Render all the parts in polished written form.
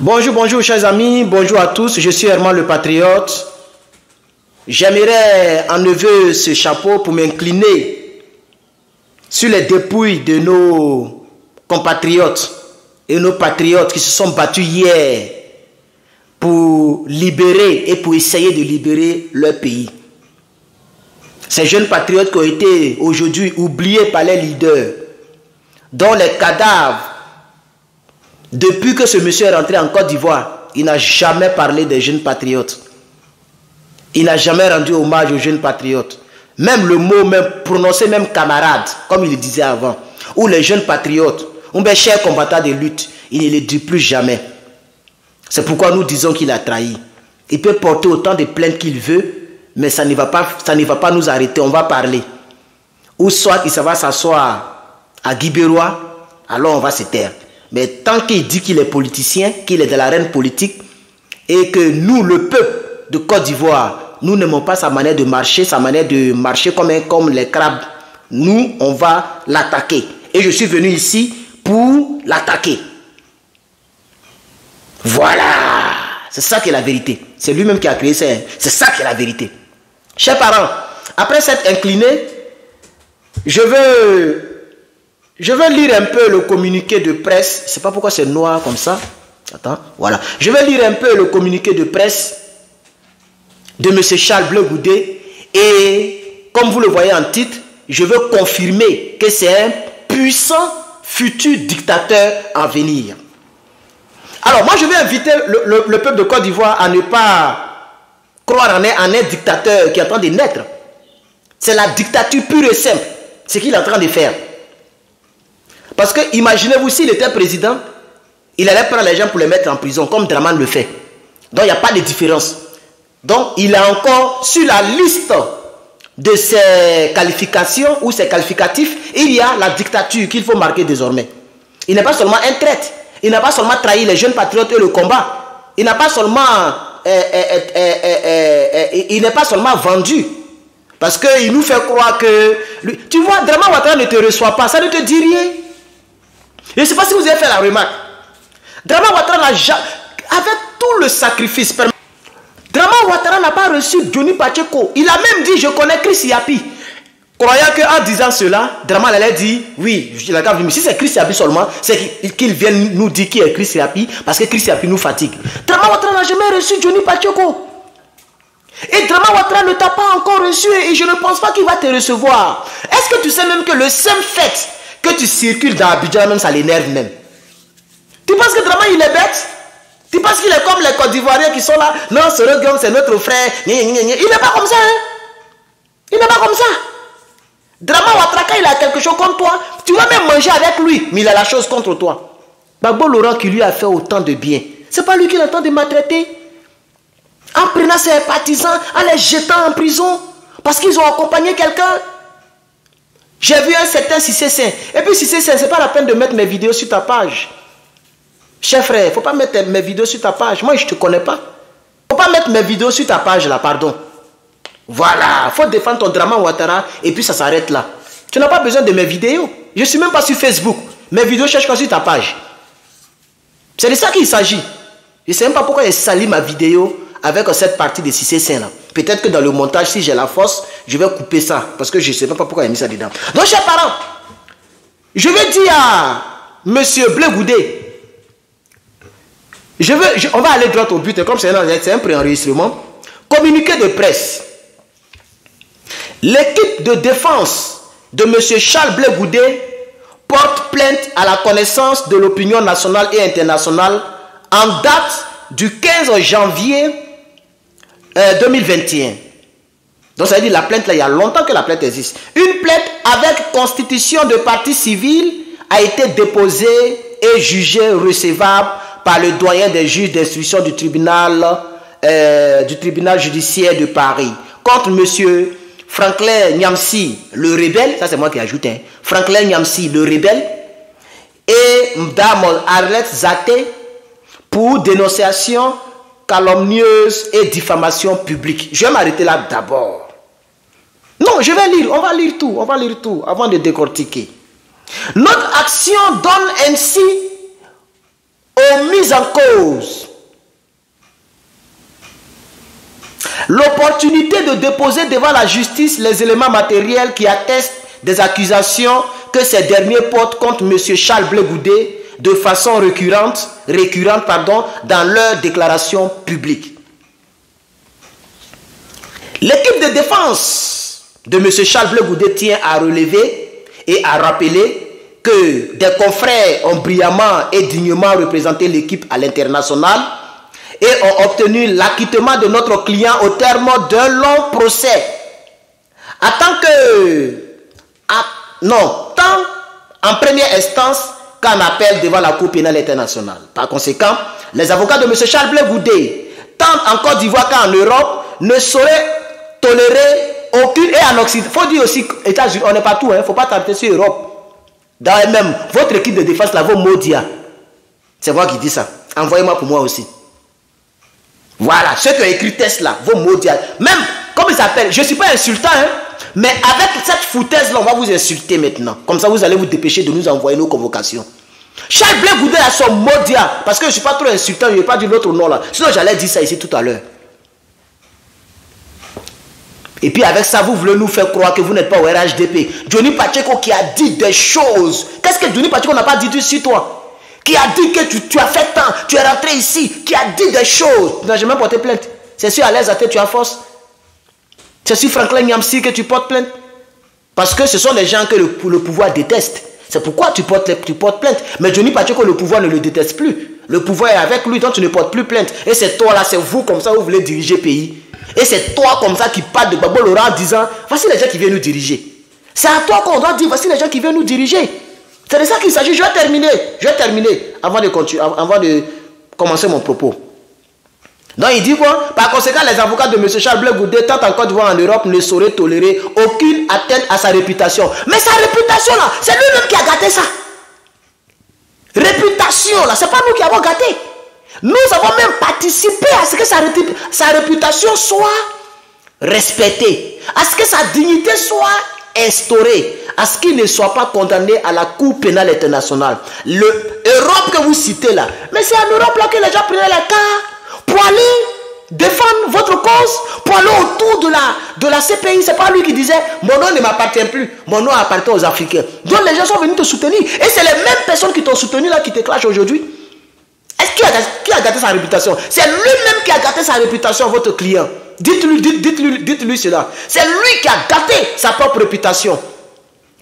Bonjour, bonjour chers amis, bonjour à tous, je suis Herman le Patriote. J'aimerais enlever ce chapeau pour m'incliner sur les dépouilles de nos compatriotes et nos patriotes qui se sont battus hier pour libérer et pour essayer de libérer leur pays. Ces jeunes patriotes qui ont été aujourd'hui oubliés par les leaders, dont les cadavres, depuis que ce monsieur est rentré en Côte d'Ivoire, il n'a jamais parlé des jeunes patriotes. Il n'a jamais rendu hommage aux jeunes patriotes. Même le mot, même prononcé, même camarade, comme il le disait avant, ou les jeunes patriotes, ou mes chers combattants de lutte, il ne le dit plus jamais. C'est pourquoi nous disons qu'il a trahi. Il peut porter autant de plaintes qu'il veut, mais ça ne va pas nous arrêter, on va parler. Ou soit il va s'asseoir à Guibérois, alors on va se taire. Mais tant qu'il dit qu'il est politicien, qu'il est de l'arène politique, et que nous, le peuple de Côte d'Ivoire, nous n'aimons pas sa manière de marcher comme les crabes, nous, on va l'attaquer. Et je suis venu ici pour l'attaquer. Voilà. C'est ça qui est la vérité. C'est lui-même qui a créé ça. C'est ça qui est la vérité. Chers parents, après s'être incliné, je veux lire un peu le communiqué de presse. Je ne sais pas pourquoi c'est noir comme ça. Attends, voilà. Je vais lire un peu le communiqué de presse de M. Charles Blé Goudé. Et comme vous le voyez en titre, je veux confirmer que c'est un puissant futur dictateur à venir. Alors moi je vais inviter le peuple de Côte d'Ivoire à ne pas croire en un dictateur qui est en train de naître. C'est la dictature pure et simple. Ce qu'il est en train de faire. Parce que imaginez-vous s'il était président, il allait prendre les gens pour les mettre en prison comme Dramane le fait. Donc il n'y a pas de différence. Donc il est encore sur la liste de ses qualifications ou ses qualificatifs, il y a la dictature qu'il faut marquer désormais. Il n'est pas seulement un traître, il n'a pas seulement trahi les jeunes patriotes et le combat, il n'a pas seulement il n'est pas seulement vendu. Parce qu'il nous fait croire que... Tu vois, Dramane Ouattara ne te reçoit pas, ça ne te dit rien. Je ne sais pas si vous avez fait la remarque. Dramane Ouattara n'a jamais... Avec tout le sacrifice... Dramane Ouattara n'a pas reçu Johnny Pacheco. Il a même dit, je connais Chris Yapi. Croyant qu'en disant cela, Dramane allait dire, oui, mais si c'est Chris Yapi seulement, c'est qu'il vienne nous dire qui est Chris Yapi, parce que Chris Yapi nous fatigue. Dramane Ouattara n'a jamais reçu Johnny Pacheco. Et Dramane Ouattara ne t'a pas encore reçu et je ne pense pas qu'il va te recevoir. Est-ce que tu sais même que le seul fait que tu circules dans Abidjan, même ça l'énerve même? Tu penses que Dramane il est bête? Tu penses qu'il est comme les Côte d'Ivoiriens qui sont là? Non, ce regard c'est notre frère. Il n'est pas comme ça. Hein? Il n'est pas comme ça. Dramane Ouattara, quand il a quelque chose contre toi, tu vas même manger avec lui, mais il a la chose contre toi. Gbagbo Laurent qui lui a fait autant de bien, c'est pas lui qui est en train de maltraiter. En prenant ses partisans, en les jetant en prison, parce qu'ils ont accompagné quelqu'un. J'ai vu un certain Cissé Saint. Et puis Cissé Saint, c'est pas la peine de mettre mes vidéos sur ta page. Cher frère, il ne faut pas mettre mes vidéos sur ta page. Moi, je ne te connais pas. Il ne faut pas mettre mes vidéos sur ta page là, pardon. Voilà, il faut défendre ton Dramane Ouattara et puis ça s'arrête là. Tu n'as pas besoin de mes vidéos. Je ne suis même pas sur Facebook. Mes vidéos, cherche quoi sur ta page. C'est de ça qu'il s'agit. Je ne sais même pas pourquoi il salit ma vidéo avec cette partie de Cissé Saint là. Peut-être que dans le montage, si j'ai la force, je vais couper ça. Parce que je ne sais même pas pourquoi il a mis ça dedans. Donc, chers parents, je vais dire à M. Blé Goudé, on va aller droit au but, comme c'est un préenregistrement. Communiqué de presse. L'équipe de défense de M. Charles Blé Goudé porte plainte à la connaissance de l'opinion nationale et internationale en date du 15 janvier 2021. Donc ça veut dire la plainte là, il y a longtemps que la plainte existe. Une plainte avec constitution de partie civile a été déposée et jugée recevable par le doyen des juges d'instruction du tribunal judiciaire de Paris contre M. Franklin Nyamsi, le rebelle, ça c'est moi qui ajoute, hein, Franklin Nyamsi, le rebelle, et Mme Arlette Zaté pour dénonciation calomnieuse et diffamation publique. Je vais m'arrêter là d'abord. Non, je vais lire, on va lire tout avant de décortiquer. Notre action donne ainsi ont mis en cause l'opportunité de déposer devant la justice les éléments matériels qui attestent des accusations que ces derniers portent contre M. Charles Blé Goudé de façon récurrente dans leurs déclarations publiques. L'équipe de défense de M. Charles Blé Goudé tient à relever et à rappeler que des confrères ont brillamment et dignement représenté l'équipe à l'international et ont obtenu l'acquittement de notre client au terme d'un long procès. Tant en première instance qu'en appel devant la Cour pénale internationale. Par conséquent, les avocats de M. Charles Blé Goudé, tant en Côte d'Ivoire qu'en Europe, ne sauraient tolérer aucune, et en Occident, il faut dire aussi États-Unis, on n'est pas tout, il ne faut pas t'arrêter sur l'Europe. Dans même, votre équipe de défense là, vos maudits. C'est moi qui dis ça. Envoyez-moi pour moi aussi. Voilà, ceux qui ont écrit Tesla, vos maudits. Même, comme ils s'appellent, je ne suis pas insultant, hein, mais avec cette foutaise là, on va vous insulter maintenant. Comme ça, vous allez vous dépêcher de nous envoyer nos convocations. Charles Blé Goudé a son maudit, parce que je ne suis pas trop insultant, je ne vais pas dire l'autre nom là. Sinon, j'allais dire ça ici tout à l'heure. Et puis avec ça, vous voulez nous faire croire que vous n'êtes pas au RHDP. Johnny Pacheco qui a dit des choses. Qu'est-ce que Johnny Pacheco n'a pas dit sur toi? Qui a dit que tu as fait tant, tu es rentré ici, qui a dit des choses. Tu n'as jamais porté plainte. C'est sur Alain Zaté tu as force. C'est sur Franklin Nyamsi que tu portes plainte. Parce que ce sont les gens que le pouvoir déteste. C'est pourquoi tu portes plainte. Mais Johnny Pacheco, le pouvoir ne le déteste plus. Le pouvoir est avec lui, donc tu ne portes plus plainte. Et c'est toi là, c'est vous comme ça, vous voulez diriger le pays. Et c'est toi comme ça qui parle de Gbagbo Laurent en disant, voici les gens qui viennent nous diriger. C'est à toi qu'on doit dire, voici les gens qui viennent nous diriger. C'est de ça qu'il s'agit. Je vais terminer avant de commencer mon propos. Donc il dit quoi? Par conséquent, les avocats de M. Charles Blé Goudé, tant en Côte d'Ivoire en Europe, ne sauraient tolérer aucune atteinte à sa réputation. Mais sa réputation là, c'est lui-même qui a gâté ça. Réputation là, c'est pas nous qui avons gâté. Nous avons même participé à ce que sa réputation soit respectée, à ce que sa dignité soit instaurée, à ce qu'il ne soit pas condamné à la Cour pénale internationale. L'Europe que vous citez là, mais c'est en Europe là que les gens prenaient la carte pour aller défendre votre cause, pour aller autour de la CPI. C'est pas lui qui disait, mon nom ne m'appartient plus, mon nom appartient aux Africains. Donc les gens sont venus te soutenir, et c'est les mêmes personnes qui t'ont soutenu là qui te clashent aujourd'hui. Qui a gâté sa réputation? C'est lui-même qui a gâté sa réputation, votre client. Dites-lui cela. C'est lui qui a gâté sa propre réputation.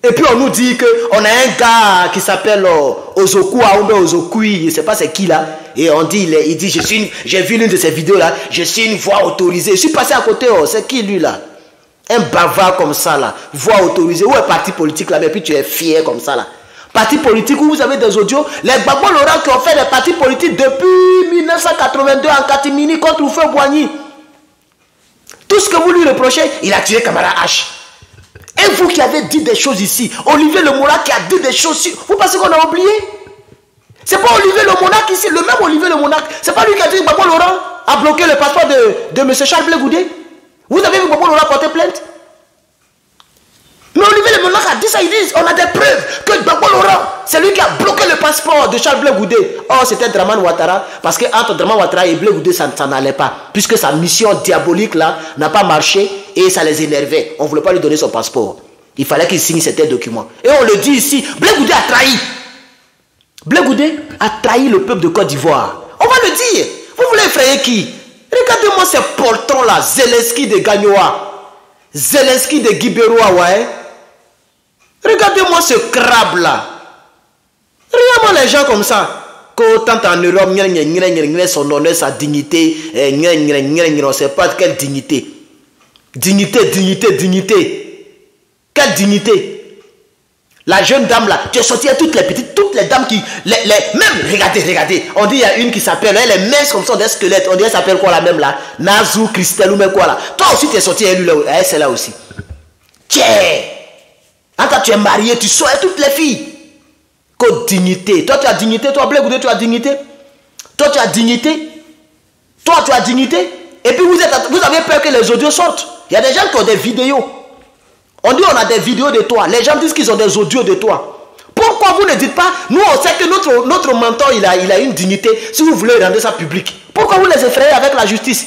Et puis on nous dit qu'on a un gars qui s'appelle Ozoku Aoumbe Ozokui, je ne sais pas c'est qui là. Et on dit, il dit, j'ai vu l'une de ces vidéos là, je suis une voix autorisée. Je suis passé à côté, c'est qui lui là? Un bavard comme ça là, voix autorisée. Où est le parti politique là? Mais puis tu es fier comme ça là. Parti politique où vous avez des audios, les Gbagbo Laurent qui ont fait des partis politiques depuis 1982 en catimini contre Oufé Boigny. Tout ce que vous lui reprochez, il a tué Camara H. Et vous qui avez dit des choses ici, Olivier Le Moura qui a dit des choses ici, vous pensez qu'on a oublié? C'est pas Olivier Le Monarque ici, le même Olivier Le Monarque, c'est pas lui qui a dit que Gbagbo Laurent a bloqué le passeport de M. Charles Blé Goudé. Vous avez vu Gbagbo Laurent porter plainte? Mais Olivier Le Monarque a dit ça, il dit, on a des preuves que Gbagbo Laurent, c'est lui qui a bloqué le passeport de Charles Blé Goudé. Or, c'était Dramane Ouattara, parce qu'entre Dramane Ouattara et Blé Goudé, ça n'allait pas. Puisque sa mission diabolique là n'a pas marché et ça les énervait. On ne voulait pas lui donner son passeport. Il fallait qu'il signe certains documents. Et on le dit ici, Blé Goudé a trahi. Blé Goudé a trahi le peuple de Côte d'Ivoire. On va le dire. Vous voulez effrayer qui? Regardez-moi ces portons là, Zelensky de Gagnoa, Zelensky de Guibéroa, ouais. Regardez-moi ce crabe là. Regardez-moi les gens comme ça. Qu'autant en Europe, son honneur, sa dignité, on ne sait pas quelle dignité. Dignité. Quelle dignité? La jeune dame là, tu es sorti à toutes les dames qui. Même, regardez. On dit il y a une qui s'appelle, elle est mince comme ça, des squelettes. On dit elle s'appelle quoi la même là? Nazou, Christelle ou même quoi là? Toi aussi tu es sorti à elle là, c'est là aussi. Tiens! Quand tu es marié, tu sors à toutes les filles. Côte dignité. Toi, tu as dignité. Toi, Blé Goudé, tu as dignité. Toi, tu as dignité. Toi, tu as dignité. Et puis, vous avez peur que les audios sortent. Il y a des gens qui ont des vidéos. On dit on a des vidéos de toi. Les gens disent qu'ils ont des audios de toi. Pourquoi Pourquoi vous ne dites pas, nous on sait que notre mentor il a une dignité, si vous voulez rendre ça public. Pourquoi vous les effrayez avec la justice?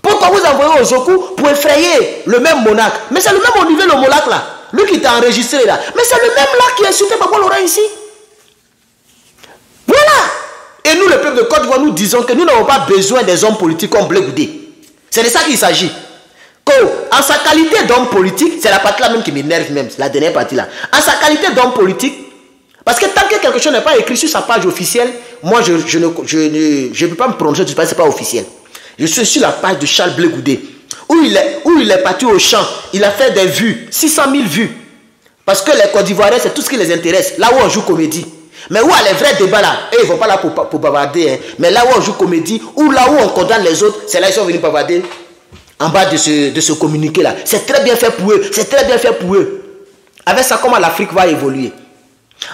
Pourquoi vous envoyez aux Oku pour effrayer le même monarque? Mais c'est le même Olivier le monarque là, lui qui t'a enregistré là. Mais c'est le même là qui a insulté Gbagbo Laurent ici. Voilà. Et nous, le peuple de Côte d'Ivoire, nous disons que nous n'avons pas besoin des hommes politiques comme Blé Goudé. C'est de ça qu'il s'agit. En sa qualité d'homme politique, c'est la partie là même qui m'énerve même, la dernière partie là. En sa qualité d'homme politique, parce que tant que quelque chose n'est pas écrit sur sa page officielle, moi je ne peux pas me prononcer, je ne sais pas, c'est pas officiel. Je suis sur la page de Charles Blé Goudé, où il est parti au champ, il a fait des vues, 600 000 vues. Parce que les Côte d'Ivoiriens, c'est tout ce qui les intéresse, là où on joue comédie. Mais où les vrais débats là, et ils ne vont pas là pour bavarder, hein. Mais là où on joue comédie, ou là où on condamne les autres, c'est là qu'ils sont venus bavarder. En bas de ce communiqué là, c'est très bien fait pour eux, c'est très bien fait pour eux. Avec ça, comment l'Afrique va évoluer?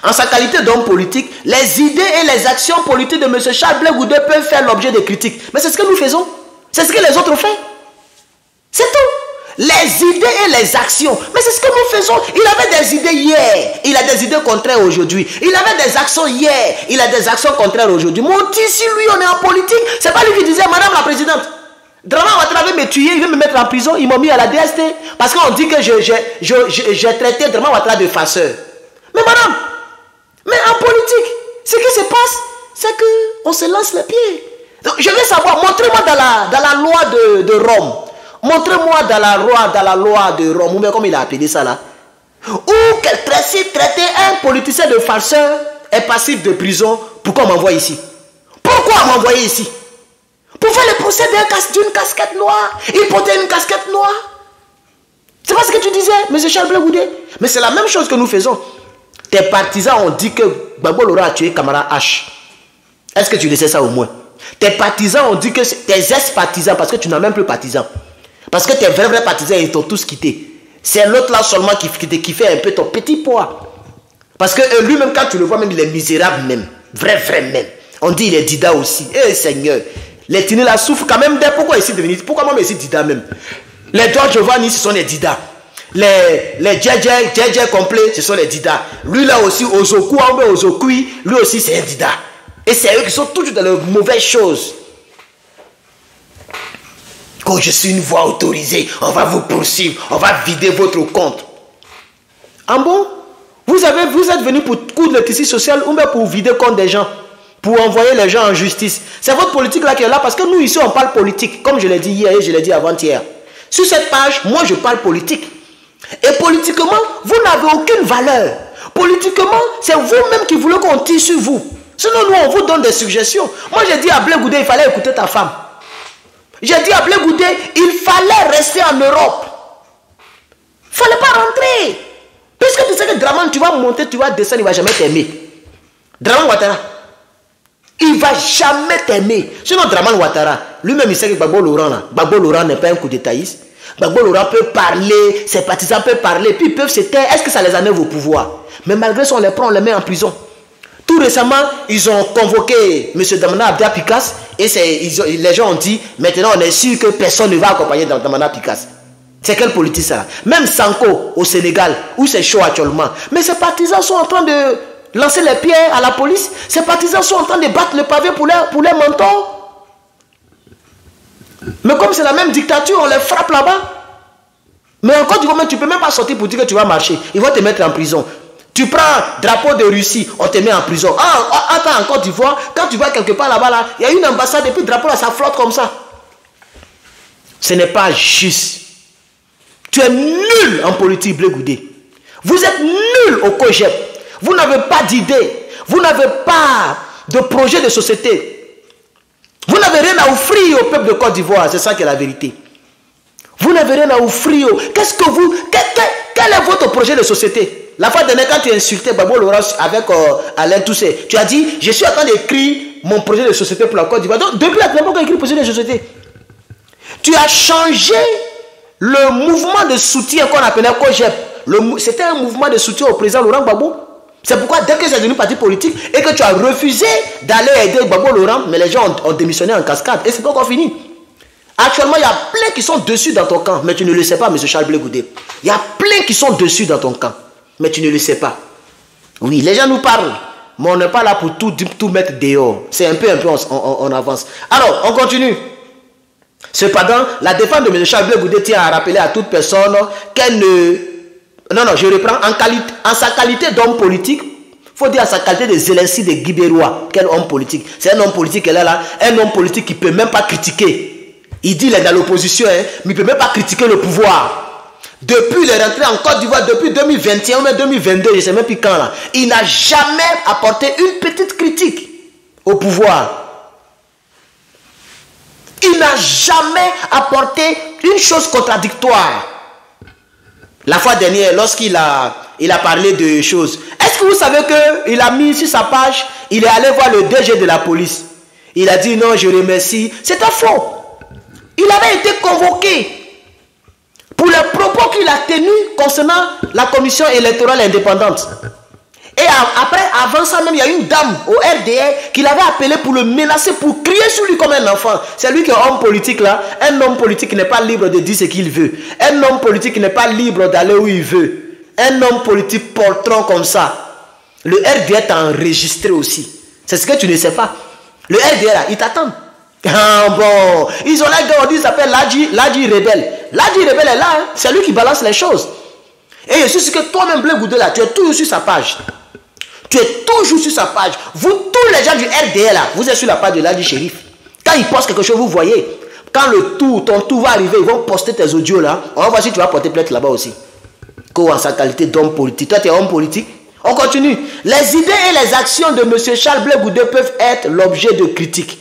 En sa qualité d'homme politique, les idées et les actions politiques de M. Charles Blé Goudé peuvent faire l'objet de critiques. Mais c'est ce que nous faisons, c'est ce que les autres ont fait. C'est tout. Les idées et les actions, mais c'est ce que nous faisons. Il avait des idées hier, il a des idées contraires aujourd'hui. Il avait des actions hier, il a des actions contraires aujourd'hui. Monti, si lui on est en politique, c'est pas lui qui disait Madame la Présidente, Draman Ouattara veut me tuer, il veut me mettre en prison, ils m'ont mis à la DST. Parce qu'on dit que j'ai traité Draman Ouattara de farceur. Mais madame, mais en politique, ce qui se passe, c'est qu'on se lance les pieds. Donc, je veux savoir, montrez-moi dans la loi de Rome. Montrez-moi dans la loi de Rome, ou bien comme il a appelé ça là. Où traiter un politicien de farceur est passible de prison. Pourquoi on m'envoie ici? Pourquoi on m'envoie ici? Pour faire le procès d'une casquette noire. Il portait une casquette noire. C'est pas ce que tu disais, M. Charles Blé Goudé. Mais c'est la même chose que nous faisons. Tes partisans ont dit que Gbagbo Laurent a tué Camara H. Est-ce que tu le sais ça au moins? Tes partisans ont dit que tes ex-partisans, parce que tu n'as même plus partisans. Parce que tes vrais partisans, ils t'ont tous quitté. C'est l'autre là seulement qui fait un peu ton petit poids. Parce que lui-même, quand tu le vois, même il est misérable même. Vrai même. On dit il est Dida aussi. Eh Seigneur. Les Tini là souffrent quand même. Pourquoi ici devenir? Pourquoi moi ici Dida même? Les George Giovanni, ce sont les Dida. Les JJ complets, ce sont les Dida. Lui là aussi, Ozoku, Ozokui, lui aussi c'est un Dida. Et c'est eux qui sont toujours dans les mauvaises choses. Quand je suis une voix autorisée, on va vous poursuivre, on va vider votre compte. En bon? Vous êtes venu pour coudre le tissu social ou bien pour vider le compte des gens? Pour envoyer les gens en justice. C'est votre politique là qui est là parce que nous ici on parle politique. Comme je l'ai dit hier et je l'ai dit avant-hier. Sur cette page, moi je parle politique. Et politiquement, vous n'avez aucune valeur. Politiquement, c'est vous-même qui voulez qu'on tire sur vous. Sinon nous on vous donne des suggestions. Moi j'ai dit à Blé Goudé, il fallait écouter ta femme. J'ai dit à Blé Goudé, il fallait rester en Europe. Il ne fallait pas rentrer. Puisque tu sais que Draman, tu vas monter, tu vas descendre, il ne va jamais t'aimer. Draman Ouattara. Il ne va jamais t'aimer. Sinon, Draman Ouattara, lui-même, il sait que Gbagbo Laurent n'est pas un coup d'étaïste. Gbagbo Laurent peut parler, ses partisans peuvent parler, puis ils peuvent se taire. Est-ce que ça les enlève au pouvoir? Mais malgré ça, on les prend, on les met en prison. Tout récemment, ils ont convoqué M. Damana Abdia Pikas et les gens ont dit, maintenant on est sûr que personne ne va accompagner Damana Pikas. C'est quelle politique ça? Même Sanko au Sénégal, où c'est chaud actuellement. Mais ses partisans sont en train de lancer les pierres à la police. Ces partisans sont en train de battre le pavé pour les mentors. Mais comme c'est la même dictature, on les frappe là-bas. Mais encore du moment, tu ne peux même pas sortir pour dire que tu vas marcher. Ils vont te mettre en prison. Tu prends drapeau de Russie, on te met en prison. Attends, en Côte d'Ivoire, quand tu vas quelque part là-bas, là, il y a une ambassade et puis le drapeau là, ça flotte comme ça. Ce n'est pas juste. Tu es nul en politique, Blé Goudé. Vous êtes nul au COGEP. Vous n'avez pas d'idée. Vous n'avez pas de projet de société. Vous n'avez rien à offrir au peuple de Côte d'Ivoire. C'est ça qui est la vérité. Vous n'avez rien à offrir. Qu'est-ce que vous... Quel est votre projet de société? La fois dernière, quand tu insultais Gbagbo Laurent avec Alain Toussé, tu as dit, je suis en train d'écrire mon projet de société pour la Côte d'Ivoire. Donc, depuis la dernière fois qu'on a écrit le projet de société, tu as changé le mouvement de soutien qu'on appelait COGEP. C'était un mouvement de soutien au président Laurent Gbagbo. C'est pourquoi dès que c'est devenu parti politique et que tu as refusé d'aller aider Gbagbo Laurent, mais les gens ont démissionné en cascade. Et c'est pas encore fini. Actuellement, il y a plein qui sont dessus dans ton camp, mais tu ne le sais pas, M. Charles Blé Goudé. Il y a plein qui sont dessus dans ton camp, mais tu ne le sais pas. Oui, les gens nous parlent, mais on n'est pas là pour tout mettre dehors. C'est un peu, on avance. Alors, on continue. Cependant, la défense de M. Charles Blé Goudé tient à rappeler à toute personne qu'elle ne... Non, je reprends. En sa qualité d'homme politique, il faut dire en sa qualité de Zelensky de Guibérois. Quel homme politique? C'est un homme politique qu'elle est là. Un homme politique qui ne peut même pas critiquer. Il dit qu'il est dans l'opposition, hein, mais il ne peut même pas critiquer le pouvoir. Depuis le rentrée en Côte d'Ivoire, depuis 2021 ou même 2022, je ne sais même plus quand là, il n'a jamais apporté une petite critique au pouvoir. Il n'a jamais apporté une chose contradictoire. La fois dernière, lorsqu'il a parlé de choses, est-ce que vous savez qu'il a mis sur sa page, il est allé voir le DG de la police. Il a dit non, je remercie. C'était faux. Il avait été convoqué pour les propos qu'il a tenus concernant la commission électorale indépendante. Et après, avant ça même, il y a une dame au RDR qui l'avait appelé pour le menacer, pour crier sur lui comme un enfant. C'est lui qui est homme politique là. Un homme politique qui n'est pas libre de dire ce qu'il veut. Un homme politique qui n'est pas libre d'aller où il veut. Un homme politique poltron comme ça. Le RDR t'a enregistré aussi. C'est ce que tu ne sais pas. Le RDR là, il t'attend. Ah bon, ils ont là, on dit, il s'appelle Ladji Rebelle. Ladji Rebelle est là, hein? C'est lui qui balance les choses. Et je suis sûr que toi-même, Blé Goudé là, tu es toujours sur sa page. Tu es toujours sur sa page. Vous, tous les gens du RDR là, vous êtes sur la page de Ladji Shérif. Quand il poste quelque chose, vous voyez. Quand ton tour va arriver, ils vont poster tes audios là. On va voir si tu vas porter plainte là-bas aussi. En sa qualité d'homme politique. Toi, tu es homme politique. On continue. Les idées et les actions de M. Charles Blé Goudé peuvent être l'objet de critiques.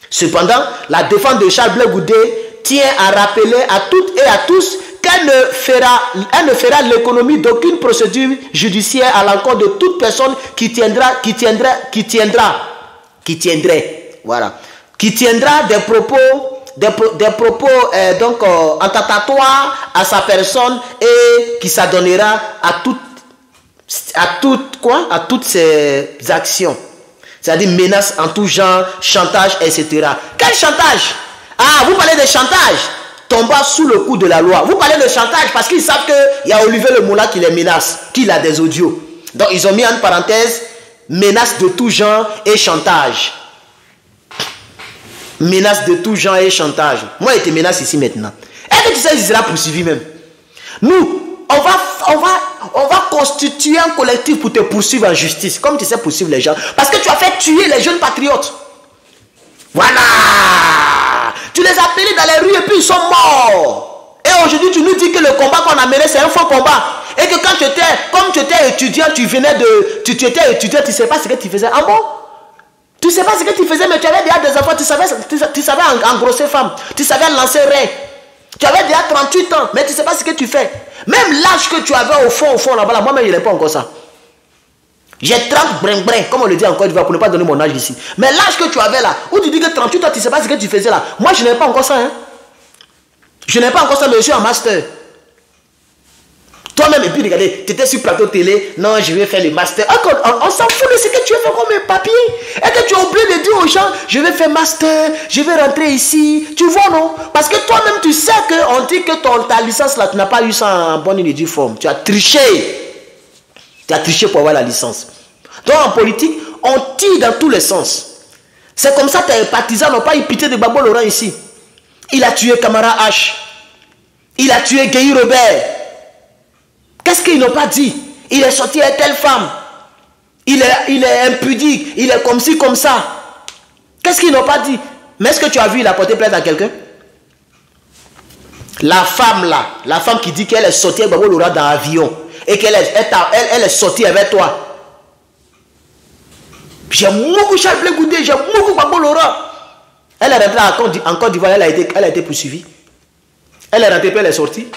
Cependant, la défense de Charles Blé Goudé tient à rappeler à toutes et à tous qu'elle ne fera l'économie d'aucune procédure judiciaire à l'encontre de toute personne qui tiendra des propos attentatoires à sa personne et qui s'adonnera à toutes ses actions. C'est-à-dire menaces en tout genre, chantage, etc. Quel chantage? Ah, vous parlez de chantage? Tomba sous le coup de la loi. Vous parlez de chantage parce qu'ils savent qu'il y a Olivier Le Moula qui les menace, qu'il a des audios. Donc ils ont mis en parenthèse menaces de tout genre et chantage. Menaces de tout genre et chantage. Moi, il te menace ici maintenant. Est-ce que tu sais qu'il sera poursuivi même? Nous, on va constituer un collectif pour te poursuivre en justice. Comme tu sais poursuivre les gens. Parce que tu as fait tuer les jeunes patriotes. Voilà. Tu les as appelés dans les rues et puis ils sont morts. Et aujourd'hui, tu nous dis que le combat qu'on a mené, c'est un faux combat. Et que quand comme tu étais étudiant, tu étais étudiant, tu ne sais pas ce que tu faisais. Ah bon? Tu ne sais pas ce que tu faisais, mais tu avais déjà des enfants, tu savais engrosser femme, tu savais lancer rein. Tu avais déjà 38 ans, mais tu ne sais pas ce que tu fais. Même l'âge que tu avais au fond là-bas, là, moi-même, je n'ai pas encore ça. J'ai 30 brin, comme on le dit en Côte d'Ivoire, pour ne pas donner mon âge ici. Mais l'âge que tu avais là, où tu dis que 38 ans, tu ne sais pas ce que tu faisais là. Moi, je n'ai pas encore ça. Hein. Je n'ai pas encore ça, mais je suis en master. Toi-même, et puis regardez, tu étais sur plateau télé, non, je vais faire le master. On s'en fout de ce que tu as fait comme un papier. Et que tu as oublié de dire aux gens, je vais faire master, je vais rentrer ici. Tu vois, non? Parce que toi-même, tu sais qu'on dit que ta licence là, tu n'as pas eu ça en bonne et due forme. Tu as triché. Tu as triché pour avoir la licence. Donc en politique, on tire dans tous les sens. C'est comme ça que tes partisans n'ont pas eu pitié de Gbagbo Laurent ici. Il a tué Camara H. Il a tué Guéhi Robert. Qu'est-ce qu'ils n'ont pas dit? Il est sorti avec telle femme. Il est impudique. Il est comme ci, comme ça. Qu'est-ce qu'ils n'ont pas dit? Mais est-ce que tu as vu, il a porté plainte à quelqu'un? La femme là, la femme qui dit qu'elle est sortie avec Gbagbo Laurent dans l'avion et qu'elle est sortie avec toi. J'aime beaucoup Charles Blé Goudé, j'aime beaucoup Gbagbo Laurent. Elle est rentrée en Côte d'Ivoire, elle a été poursuivie. Elle est rentrée, puis elle est sortie.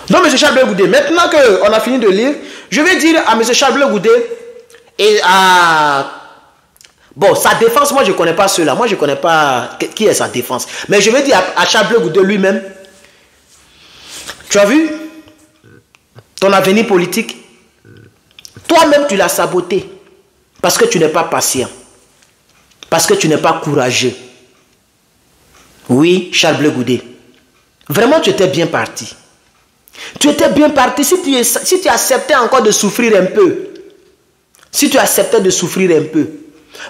Donc, M. Charles Blé Goudé, maintenant qu'on a fini de lire, je vais dire à M. Charles Blé Goudé et à... Bon, sa défense, moi, je ne connais pas cela. Moi, je ne connais pas qui est sa défense. Mais je vais dire à Charles Blé Goudé lui-même, tu as vu ton avenir politique, toi-même, tu l'as saboté parce que tu n'es pas patient, parce que tu n'es pas courageux. Oui, Charles Blé Goudé, vraiment, tu étais bien parti. Tu étais bien parti. Si tu acceptais encore de souffrir un peu, si tu acceptais de souffrir un peu,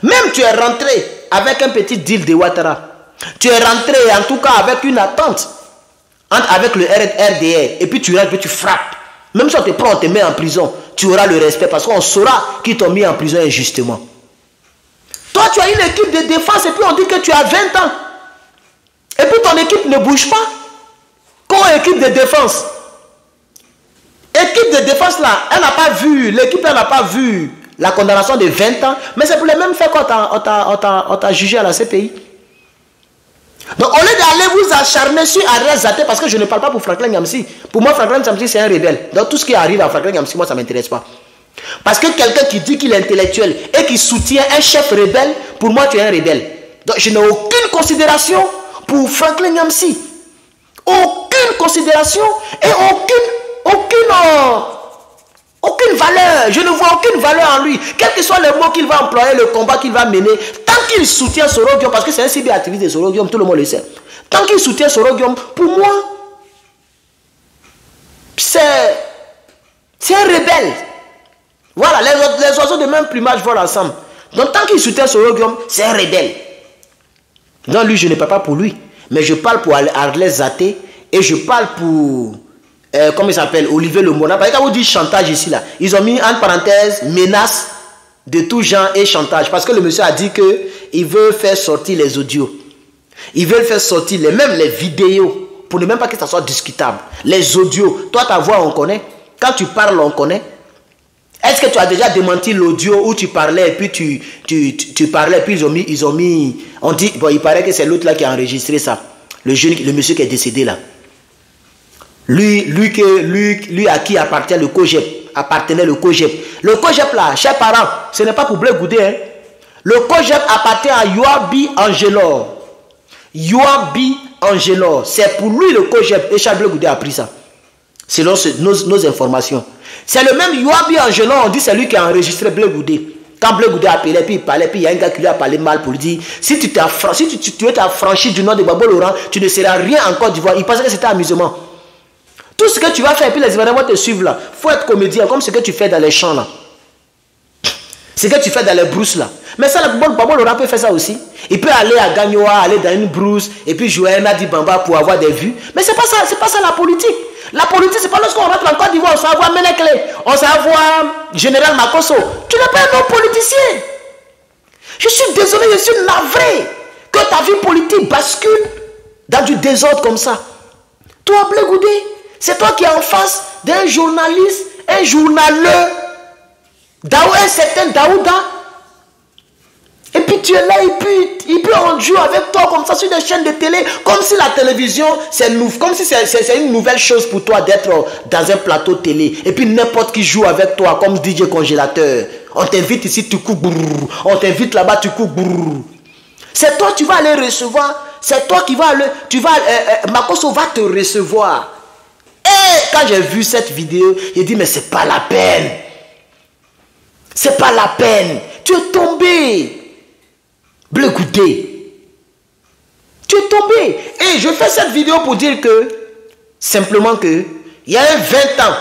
même tu es rentré avec un petit deal de Ouattara, tu es rentré en tout cas avec une attente avec le RDR, et puis tu rentres, tu frappes. Même si on te prend, on te met en prison, tu auras le respect parce qu'on saura qu'ils t'ont mis en prison injustement. Toi, tu as une équipe de défense et puis on dit que tu as 20 ans. Et puis ton équipe ne bouge pas. Quand équipe de défense, équipe de défense là, elle n'a pas vu, l'équipe elle n'a pas vu la condamnation de 20 ans, mais c'est pour les mêmes faits qu'on t'a jugé à la CPI. Donc au lieu d'aller vous acharner sur Ariel Zaté, parce que je ne parle pas pour Franklin Nyamsi. Pour moi, Franklin Nyamsi c'est un rebelle. Donc tout ce qui arrive à Franklin Nyamsi, moi ça ne m'intéresse pas. Parce que quelqu'un qui dit qu'il est intellectuel et qui soutient un chef rebelle, pour moi tu es un rebelle. Donc je n'ai aucune considération pour Franklin Nyamsi. Aucune considération et aucune valeur. Je ne vois aucune valeur en lui. Quels que soient les mots qu'il va employer, le combat qu'il va mener, tant qu'il soutient Soro Guillaume, parce que c'est un CB activiste de Soro Guillaume, tout le monde le sait. Tant qu'il soutient Soro Guillaume, pour moi, c'est un rebelle. Voilà, les oiseaux de même plumage volent ensemble. Donc tant qu'il soutient Soro Guillaume, c'est un rebelle. Non, lui, je ne parle pas pour lui. Mais je parle pour Arlès Zaté et je parle pour... comment il s'appelle, Olivier Lemona. Parce que quand vous dites chantage ici, là, ils ont mis entre parenthèses menace de tout genre et chantage. Parce que le monsieur a dit qu'il veut faire sortir les audios. Ils veulent faire sortir même les vidéos pour ne même pas que ça soit discutable. Les audios. Toi, ta voix, on connaît. Quand tu parles, on connaît. Est-ce que tu as déjà démenti l'audio où tu parlais et puis tu parlais et puis ils ont mis on dit, bon, il paraît que c'est l'autre là qui a enregistré ça. Le monsieur qui est décédé là. Lui à qui appartient le COGEP, appartenait le COGEP. Le COGEP là, chers parents, ce n'est pas pour Blé Goudé. Hein. Le COGEP appartient à Yoabi Angelor. Yoabi Angelor. C'est pour lui le COGEP. Et Charles Blé Goudé a pris ça. Selon nos informations. C'est le même Yoabi Angelor, on dit c'est lui qui a enregistré Blé Goudé. Quand Blé Goudé a appelé, puis il parlait, puis il y a un gars qui lui a parlé mal pour lui dire si tu es affranchi du nom de Babo Laurent, tu ne seras rien en Côte d'Ivoire. Il pensait que c'était amusement. Tout ce que tu vas faire, et puis les Ivoiriens vont te suivre là. Il faut être comédien, comme ce que tu fais dans les champs là. Ce que tu fais dans les brousses là. Mais ça, Babo Laurent peut faire ça aussi. Il peut aller à Gagnoa, aller dans une brousse, et puis jouer un Nadi Bamba pour avoir des vues. Mais c'est pas ça la politique. La politique, c'est pas lorsqu'on rentre en Côte d'Ivoire, on s'en va Menekle, on s'en va Général Makosso. Tu n'es pas un homme politicien. Je suis désolé, je suis navré que ta vie politique bascule dans du désordre comme ça. Toi, Blé Goudé, c'est toi qui es en face d'un journaliste, un journaleux, un certain Daouda. Et puis tu es là, et puis on joue avec toi comme ça sur des chaînes de télé, comme si la télévision, comme si c'est une nouvelle chose pour toi d'être dans un plateau télé. Et puis n'importe qui joue avec toi comme DJ congélateur. On t'invite ici, tu cours, on t'invite là-bas, tu cours. C'est toi, tu vas aller recevoir, c'est toi qui vas aller, Makosso va te recevoir. Et quand j'ai vu cette vidéo, j'ai dit mais c'est pas la peine. C'est pas la peine. Tu es tombé. Blé Goudé. Tu es tombé. Et je fais cette vidéo pour dire que, simplement que, il y a un 20 ans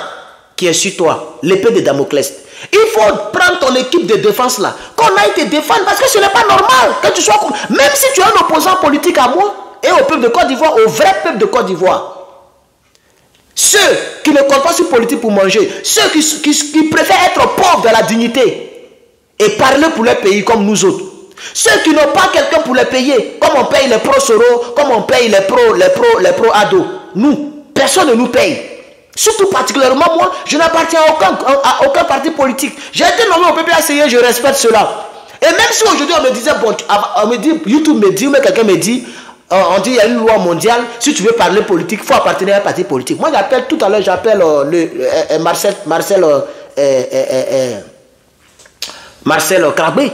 qui est sur toi, l'épée de Damoclès. Il faut prendre ton équipe de défense là, qu'on aille te défendre, parce que ce n'est pas normal que tu sois comme... Même si tu es un opposant politique à moi, et au peuple de Côte d'Ivoire, au vrai peuple de Côte d'Ivoire. Ceux qui ne comptent pas sur politique pour manger, ceux qui préfèrent être pauvres dans la dignité et parler pour leur pays comme nous autres. Ceux qui n'ont pas quelqu'un pour les payer, comme on paye les pro-Soro, comme on paye les pro-Ado. Nous, personne ne nous paye. Surtout particulièrement moi, je n'appartiens à aucun parti politique. J'ai été nommé au PPACI, je respecte cela. Et même si aujourd'hui on me disait, bon, on me dit, YouTube me dit, ou quelqu'un me dit, on dit il y a une loi mondiale, si tu veux parler politique, il faut appartenir à un parti politique. Moi j'appelle tout à l'heure, j'appelle Marcel Krabé.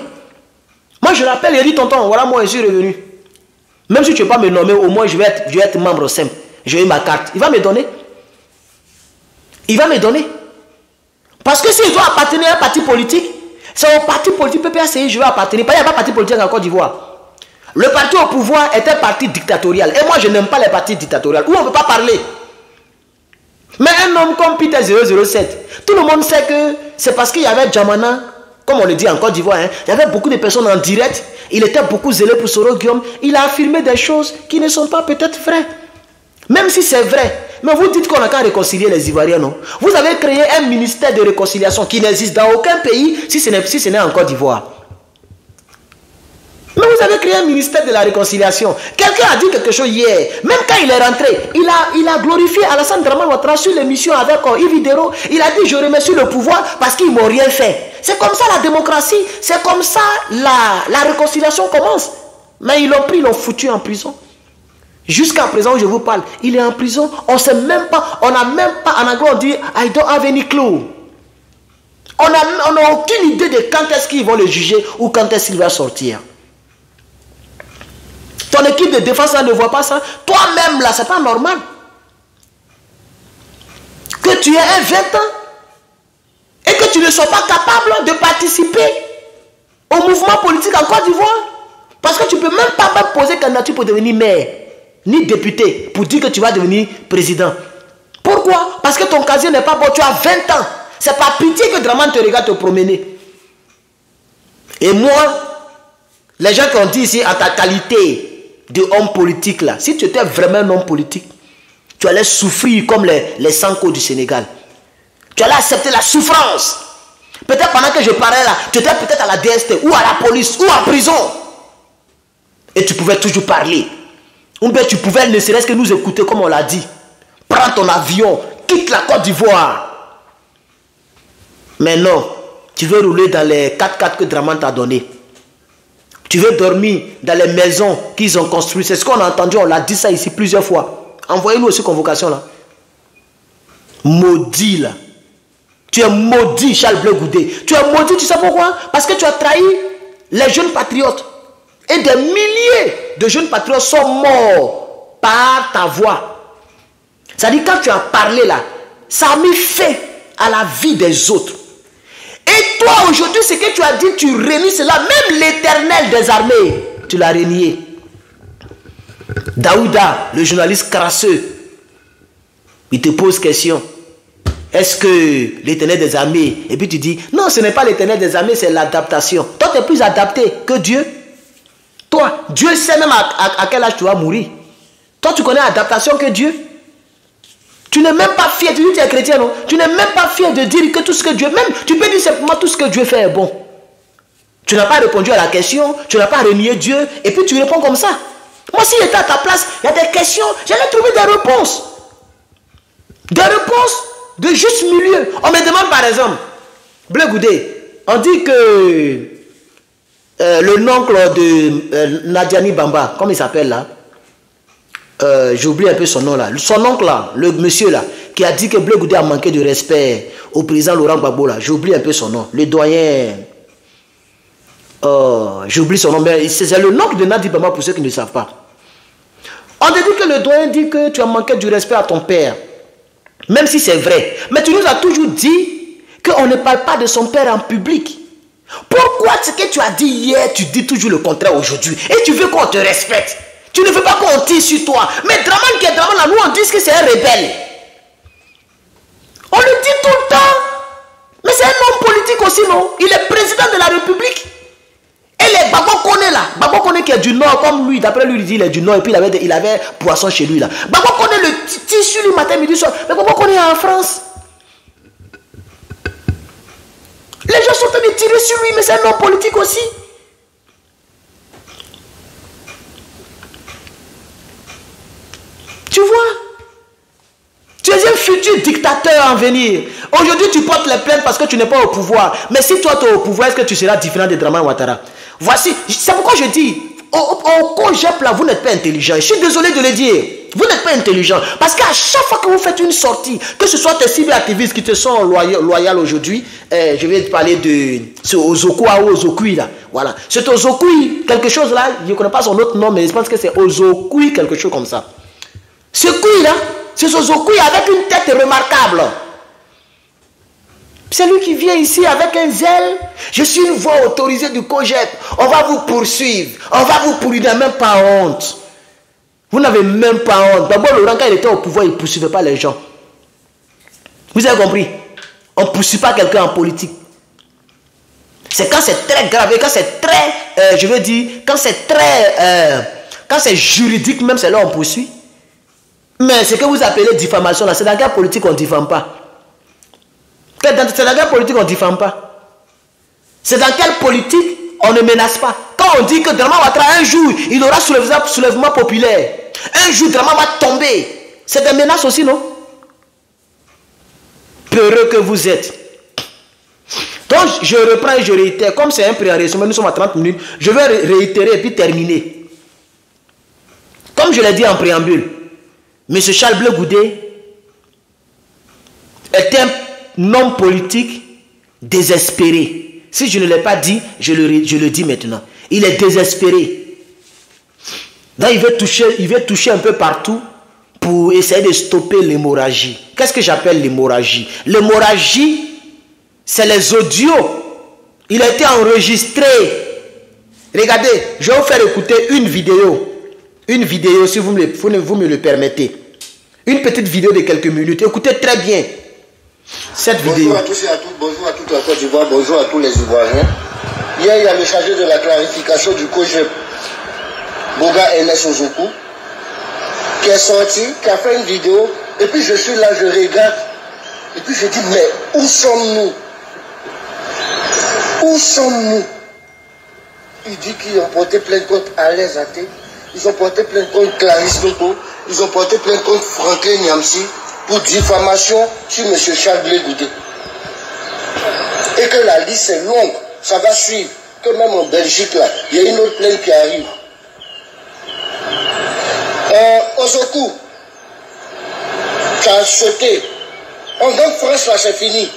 Moi je l'appelle, il dit tonton, voilà moi je suis revenu. Même si tu ne veux pas me nommer, au moins je vais être membre simple. J'ai eu ma carte. Il va me donner. Il va me donner. Parce que s'il doit appartenir à un parti politique, c'est au parti politique PPACI je vais appartenir. Il n'y a pas de parti politique en Côte d'Ivoire. Le parti au pouvoir est un parti dictatorial. Et moi je n'aime pas les partis dictatoriaux. Où on ne peut pas parler. Mais un homme comme Peter 007, tout le monde sait que c'est parce qu'il y avait Djamana, comme on le dit en Côte d'Ivoire, hein, il y avait beaucoup de personnes en direct, il était beaucoup zélé pour Soro Guillaume, il a affirmé des choses qui ne sont pas peut-être vraies. Même si c'est vrai, mais vous dites qu'on n'a qu'à réconcilier les Ivoiriens, non? Vous avez créé un ministère de réconciliation qui n'existe dans aucun pays si ce n'est en Côte d'Ivoire. Mais vous avez créé un ministère de la réconciliation. Quelqu'un a dit quelque chose hier. Même quand il est rentré, il a glorifié Alassane Dramane Ouattara sur l'émission avec Yves Dero. Il a dit je remercie le pouvoir parce qu'ils ne m'ont rien fait. C'est comme ça la démocratie. C'est comme ça la réconciliation commence. Mais ils l'ont pris, ils l'ont foutu en prison. Jusqu'à présent où je vous parle, il est en prison. On sait même pas, on n'a même pas, en anglais on dit I don't have any clue. On n'a aucune idée de quand est-ce qu'ils vont le juger ou quand est-ce qu'il va sortir. Ton équipe de défense là, ne voit pas ça. Toi-même là, c'est pas normal. Que tu aies 20 ans et que tu ne sois pas capable de participer au mouvement politique en Côte d'Ivoire. Parce que tu ne peux même pas poser candidature pour devenir maire, ni député, pour dire que tu vas devenir président. Pourquoi? Parce que ton casier n'est pas bon, tu as 20 ans. C'est pas pitié que Dramane te regarde te promener. Et moi, les gens qui ont dit ici, à ta qualité de homme politique là, si tu étais vraiment un homme politique, tu allais souffrir comme les Sanko du Sénégal. Tu allais accepter la souffrance. Peut-être pendant que je parlais là, tu étais peut-être à la DST, ou à la police, ou en prison. Et tu pouvais toujours parler. Ou bien tu pouvais ne serait-ce que nous écouter comme on l'a dit. Prends ton avion, quitte la Côte d'Ivoire. Mais non, tu veux rouler dans les 4x4 que Dramane t'a donné. Tu veux dormir dans les maisons qu'ils ont construites. C'est ce qu'on a entendu, on l'a dit ça ici plusieurs fois. Envoyez-nous aussi convocation là. Maudit là. Tu es maudit, Charles Blé Goudé. Tu es maudit, tu sais pourquoi? Parce que tu as trahi les jeunes patriotes. Et des milliers de jeunes patriotes sont morts par ta voix. C'est-à-dire quand tu as parlé là, ça a mis fin à la vie des autres. Et toi aujourd'hui, ce que tu as dit, tu renies cela. Même l'Éternel des armées, tu l'as renié. Daouda, le journaliste crasseux, il te pose question. Est-ce que l'Éternel des armées? Et puis tu dis, non, ce n'est pas l'Éternel des armées, c'est l'adaptation. Toi, tu es plus adapté que Dieu. Toi, Dieu sait même à quel âge tu vas mourir. Toi, tu connais l'adaptation que Dieu. Tu n'es même pas fier, tu dis que tu es chrétien, non? Tu n'es même pas fier de dire que tout ce que Dieu, même, tu peux dire simplement tout ce que Dieu fait est bon. Tu n'as pas répondu à la question, tu n'as pas renié Dieu, et puis tu réponds comme ça. Moi, si j'étais à ta place, il y a des questions, j'allais trouver des réponses. Des réponses de juste milieu. On me demande par exemple, Blé Goudé, on dit que le noncle de Nadiani Bamba, comment il s'appelle là? J'oublie un peu son nom là. Son oncle là, le monsieur là, qui a dit que Blé Goudé a manqué de respect au président Laurent Gbagbo là. J'oublie un peu son nom. Le doyen. J'oublie son nom. Mais c'est le nom de Nadi Bamba pour ceux qui ne savent pas. On te dit que le doyen dit que tu as manqué du respect à ton père. Même si c'est vrai. Mais tu nous as toujours dit qu'on ne parle pas de son père en public. Pourquoi ce que tu as dit hier, tu dis toujours le contraire aujourd'hui? Et tu veux qu'on te respecte? Tu ne veux pas qu'on tire sur toi. Mais Dramane qui est Dramane là, nous on dit que c'est un rebelle. On le dit tout le temps. Mais c'est un homme politique aussi, non? Il est président de la République. Et les Gbagbo Koné là, Gbagbo Koné qui est du Nord, comme lui, d'après lui, il dit il est du Nord, et puis il avait poisson chez lui là. Gbagbo Koné le tissu le matin, midi, soir. Mais Gbagbo Koné est en France. Les gens sont en train de tirer sur lui, mais c'est un homme politique aussi. Tu vois? Tu es un futur dictateur en venir. Aujourd'hui, tu portes les plaintes parce que tu n'es pas au pouvoir. Mais si toi, tu es au pouvoir, est-ce que tu seras différent de Dramane Ouattara? Voici, c'est pourquoi je dis, au COGEP là, vous n'êtes pas intelligent. Je suis désolé de le dire. Vous n'êtes pas intelligent. Parce qu'à chaque fois que vous faites une sortie, que ce soit tes cyberactivistes qui te sont loyaux aujourd'hui, je vais te parler de ce Ozokwa ou Ozokui là. Voilà. C'est Ozokui, quelque chose là, je ne connais pas son autre nom, mais je pense que c'est Ozokui, quelque chose comme ça. Ce Kui là, c'est Ozokui avec une tête remarquable. C'est lui qui vient ici avec un zèle. Je suis une voix autorisée du COGEP. On va vous poursuivre. On va vous poursuivre. Il n'a même pas honte. Vous n'avez même pas honte. D'abord, Laurent, quand il était au pouvoir, il ne poursuivait pas les gens. Vous avez compris? On ne poursuit pas quelqu'un en politique. C'est quand c'est très grave et quand c'est très, je veux dire, quand c'est très, quand c'est juridique même, c'est là on poursuit. Mais ce que vous appelez diffamation là, c'est dans quelle politique on ne diffame pas? C'est dans quelle politique on ne diffame pas? C'est dans quelle politique on ne menace pas? Quand on dit que Draman Ouattara un jour, il aura soulèvement populaire, un jour Draman va tomber, c'est des menaces aussi, non? Peureux que vous êtes. Donc je reprends et je réitère, comme c'est un pré-enregistrement, nous sommes à 30 minutes, je vais réitérer et puis terminer. Comme je l'ai dit en préambule, M. Charles Blé Goudé est un homme politique désespéré. Si je ne l'ai pas dit, je le dis maintenant. Il est désespéré. Là, il veut toucher un peu partout pour essayer de stopper l'hémorragie. Qu'est-ce que j'appelle l'hémorragie? L'hémorragie, c'est les audios. Il a été enregistré. Regardez, je vais vous faire écouter une vidéo. Une vidéo, si vous me le permettez. Une petite vidéo de quelques minutes. Écoutez très bien cette vidéo. Bonjour à tous et à toutes. Bonjour à toute la Côte d'Ivoire. Bonjour à tous les Ivoiriens. Hier, il y a le chargé de la clarification du COJEP, Boga Ernest Ozoku, qui est sorti, qui a fait une vidéo. Et puis je suis là, je regarde. Et puis je dis, mais où sommes-nous? Où sommes-nous? Il dit qu'ils ont porté plainte contre Alain Até. Ils ont porté plainte contre Clarisse Loto. Ils ont porté plainte contre Franklin Niamsi pour diffamation sur M. Charles Blé Goudé. Et que la liste est longue. Ça va suivre. Que même en Belgique, là, il y a une autre plainte qui arrive. Ozoku, tu as sauté. En France, là, c'est fini.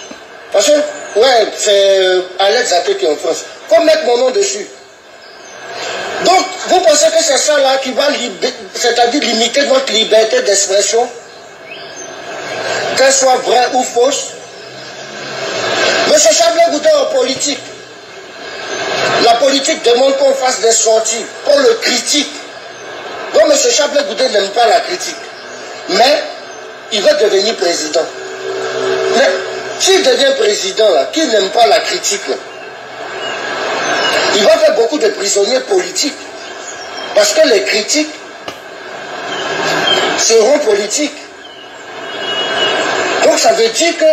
Parce que, ouais, c'est Alex Até qui est en France. Faut mettre mon nom dessus. Donc, vous pensez que c'est ça là qui va c'est-à-dire limiter notre liberté d'expression, qu'elle soit vraie ou fausse? Monsieur Charles Blé Goudé en politique. La politique demande qu'on fasse des sorties, qu'on le critique. Donc, monsieur Charles Blé Goudé n'aime pas la critique. Mais, il veut devenir président. Mais, s'il devient président là, qui n'aime pas la critique là? Il va faire beaucoup de prisonniers politiques. Parce que les critiques seront politiques. Donc ça veut dire que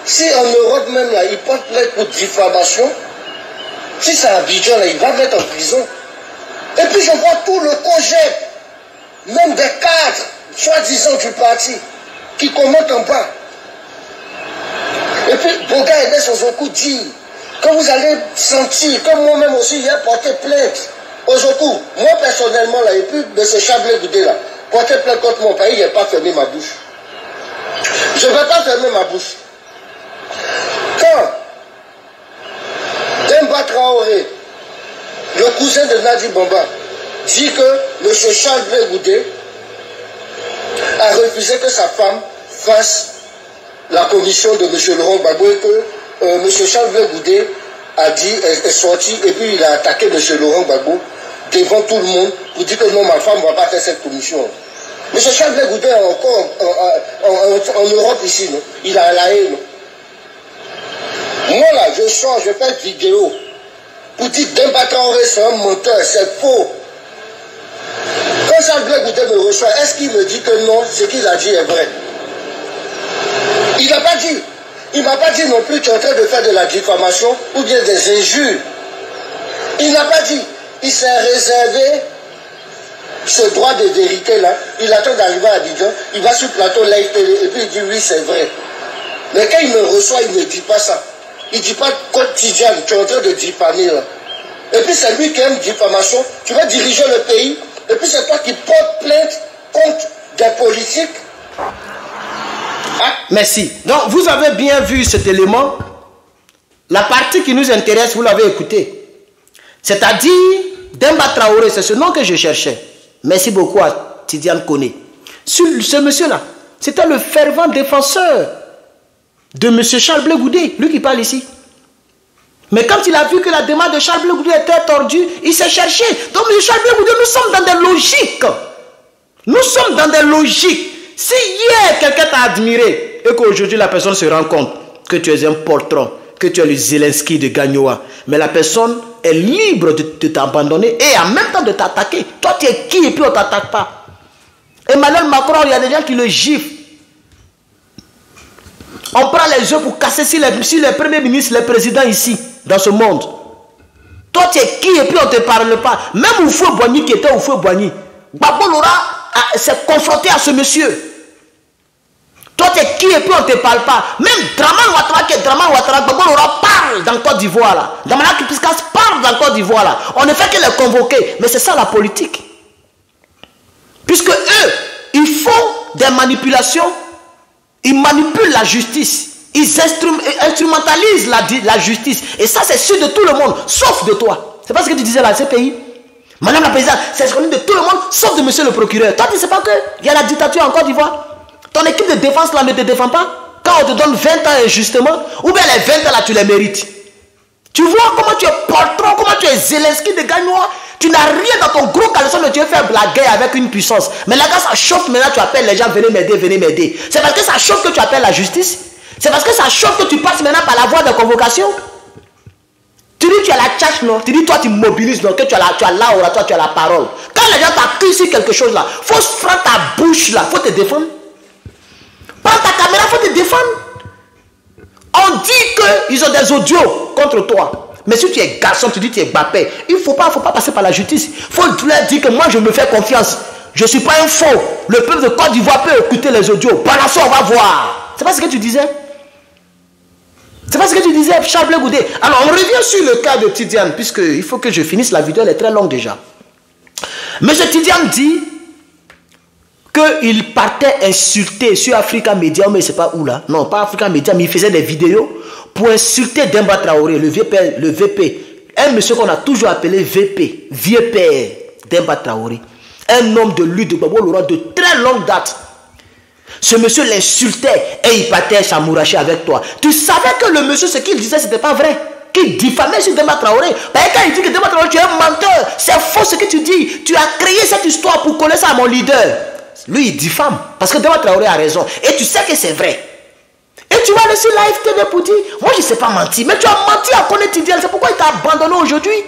si en Europe même là, il porte plainte pour diffamation, si c'est Abidjan là, il va mettre en prison. Et puis je vois tout le COJEP, même des cadres, soi-disant du parti, qui commentent en bas. Et puis Boga Ernest Ozoku dit que vous allez sentir que moi-même aussi j'ai porté plainte. Ozoku, moi personnellement là, et puis M. Charles Blé Goudé là, porter plainte contre mon pays, il n'a pas fermé ma bouche. Je ne vais pas fermer ma bouche. Quand Demba Traoré, le cousin de Nadi Bamba, dit que M. Charles Blé Goudé a refusé que sa femme fasse la commission de M. Laurent Gbagbo et que M. Charles Blé Goudé a dit, est sorti et puis il a attaqué M. Laurent Gbagbo devant tout le monde pour dire que non, ma femme ne va pas faire cette commission. M. Charles Blé Goudé est encore en Europe ici, non? Il a la haine. Moi là, je sors, je fais une vidéo pour dire Demba Traoré c'est un menteur, c'est faux. Quand Charles Blé Goudé me reçoit, est-ce qu'il me dit que non, ce qu'il a dit est vrai? Il n'a pas dit. Il ne m'a pas dit non plus qu'il est en train de faire de la diffamation ou bien des injures. Il n'a pas dit. Il s'est réservé ce droit de vérité là. Il attend d'arriver à Abidjan. Il va sur le plateau Live Télé et puis il dit oui c'est vrai. Mais quand il me reçoit, il ne dit pas ça. Il ne dit pas quotidien, tu es en train de diffamer là. Et puis c'est lui qui aime diffamation. Tu vas diriger le pays. Et puis c'est toi qui portes plainte contre des politiques. Ah, merci. Donc, vous avez bien vu cet élément. La partie qui nous intéresse, vous l'avez écouté. C'est-à-dire, Demba Traoré, c'est ce nom que je cherchais. Merci beaucoup à Tidiane Koné. Ce monsieur-là, c'était le fervent défenseur de M. Charles Blé Goudé, lui qui parle ici. Mais quand il a vu que la demande de Charles Blé Goudé était tordue, il s'est cherché. Donc, M. Charles Blé Goudé, nous sommes dans des logiques. Nous sommes dans des logiques. Si hier quelqu'un t'a admiré, et qu'aujourd'hui la personne se rend compte que tu es un poltron, que tu es le Zelensky de Gagnoa, mais la personne est libre de t'abandonner et en même temps de t'attaquer. Toi, tu es qui et puis on ne t'attaque pas. Emmanuel Macron, il y a des gens qui le giflent. On prend les yeux pour casser si les premiers ministres, les présidents ici, dans ce monde. Toi, tu es qui et puis on ne te parle pas. Même Oufoué Boigny qui était Oufoué Boigny, Gbagbo Lora s'est confronté à ce monsieur. Toi, tu es qui et puis on ne te parle pas. Même Draman Ouattara qui est Draman Ouattara, Gbagbo Lora parle dans Côte d'Ivoire là. Damana Kipiskas parle dans Côte d'Ivoire là. On ne fait que les convoquer. Mais c'est ça la politique. Puisque eux, ils font des manipulations. Ils manipulent la justice. Ils instrumentalisent la justice. Et ça, c'est sûr de tout le monde, sauf de toi. C'est pas ce que tu disais là, ces pays. Madame la présidente, c'est ce qu'on dit de tout le monde, sauf de monsieur le procureur. Toi, tu ne sais pas qu'il y a la dictature en Côte d'Ivoire. Ton équipe de défense là ne te défend pas. Quand on te donne 20 ans injustement, ou bien les 20 ans là, tu les mérites. Tu vois comment tu es poltron, comment tu es Zelensky de Gagnoa. Tu n'as rien dans ton gros caleçon, mais tu veux faire la guerre avec une puissance. Mais là, quand ça chauffe, maintenant tu appelles les gens, venez m'aider, venez m'aider. C'est parce que ça chauffe que tu appelles la justice. C'est parce que ça chauffe que tu passes maintenant par la voie de convocation. Tu dis tu as la tchatch, non? Tu dis toi tu mobilises, non? Que tu as l'aura, toi tu as la parole. Quand les gens t'accusent sur quelque chose là, il faut prendre ta bouche là, il faut te défendre. Prends ta caméra, il faut te défendre. On dit qu'ils ont des audios contre toi. Mais si tu es garçon, tu dis tu es Mbappé, il ne faut pas passer par la justice. Il faut leur dire que moi je me fais confiance. Je ne suis pas un faux. Le peuple de Côte d'Ivoire peut écouter les audios. Par la suite, on va voir. C'est pas ce que tu disais? C'est pas ce que tu disais, Charles Blé Goudé. Alors, on revient sur le cas de Tidiane, puisqu'il faut que je finisse la vidéo, elle est très longue déjà. Monsieur Tidiane dit qu'il partait insulter sur Africa Media, mais je ne sais pas où là. Non, pas Africa Media, mais il faisait des vidéos pour insulter Demba Traoré, le VP. Un monsieur qu'on a toujours appelé VP, vieux père Demba Traoré. Un homme de lutte de Gbagbo Lora de très longue date. Ce monsieur l'insultait et il partait s'amouracher avec toi. Tu savais que le monsieur, ce qu'il disait, ce n'était pas vrai. Qu'il diffamait sur Demba Traoré. Parce que quand il dit que Demba Traoré, tu es un menteur, c'est faux ce que tu dis. Tu as créé cette histoire pour coller ça à mon leader. Lui, il diffame. Parce que Demba Traoré a raison. Et tu sais que c'est vrai. Et tu vas laisser Live TV pour dire, moi je ne sais pas mentir. Mais tu as menti à connaître Tidiane. C'est pourquoi il t'a abandonné aujourd'hui.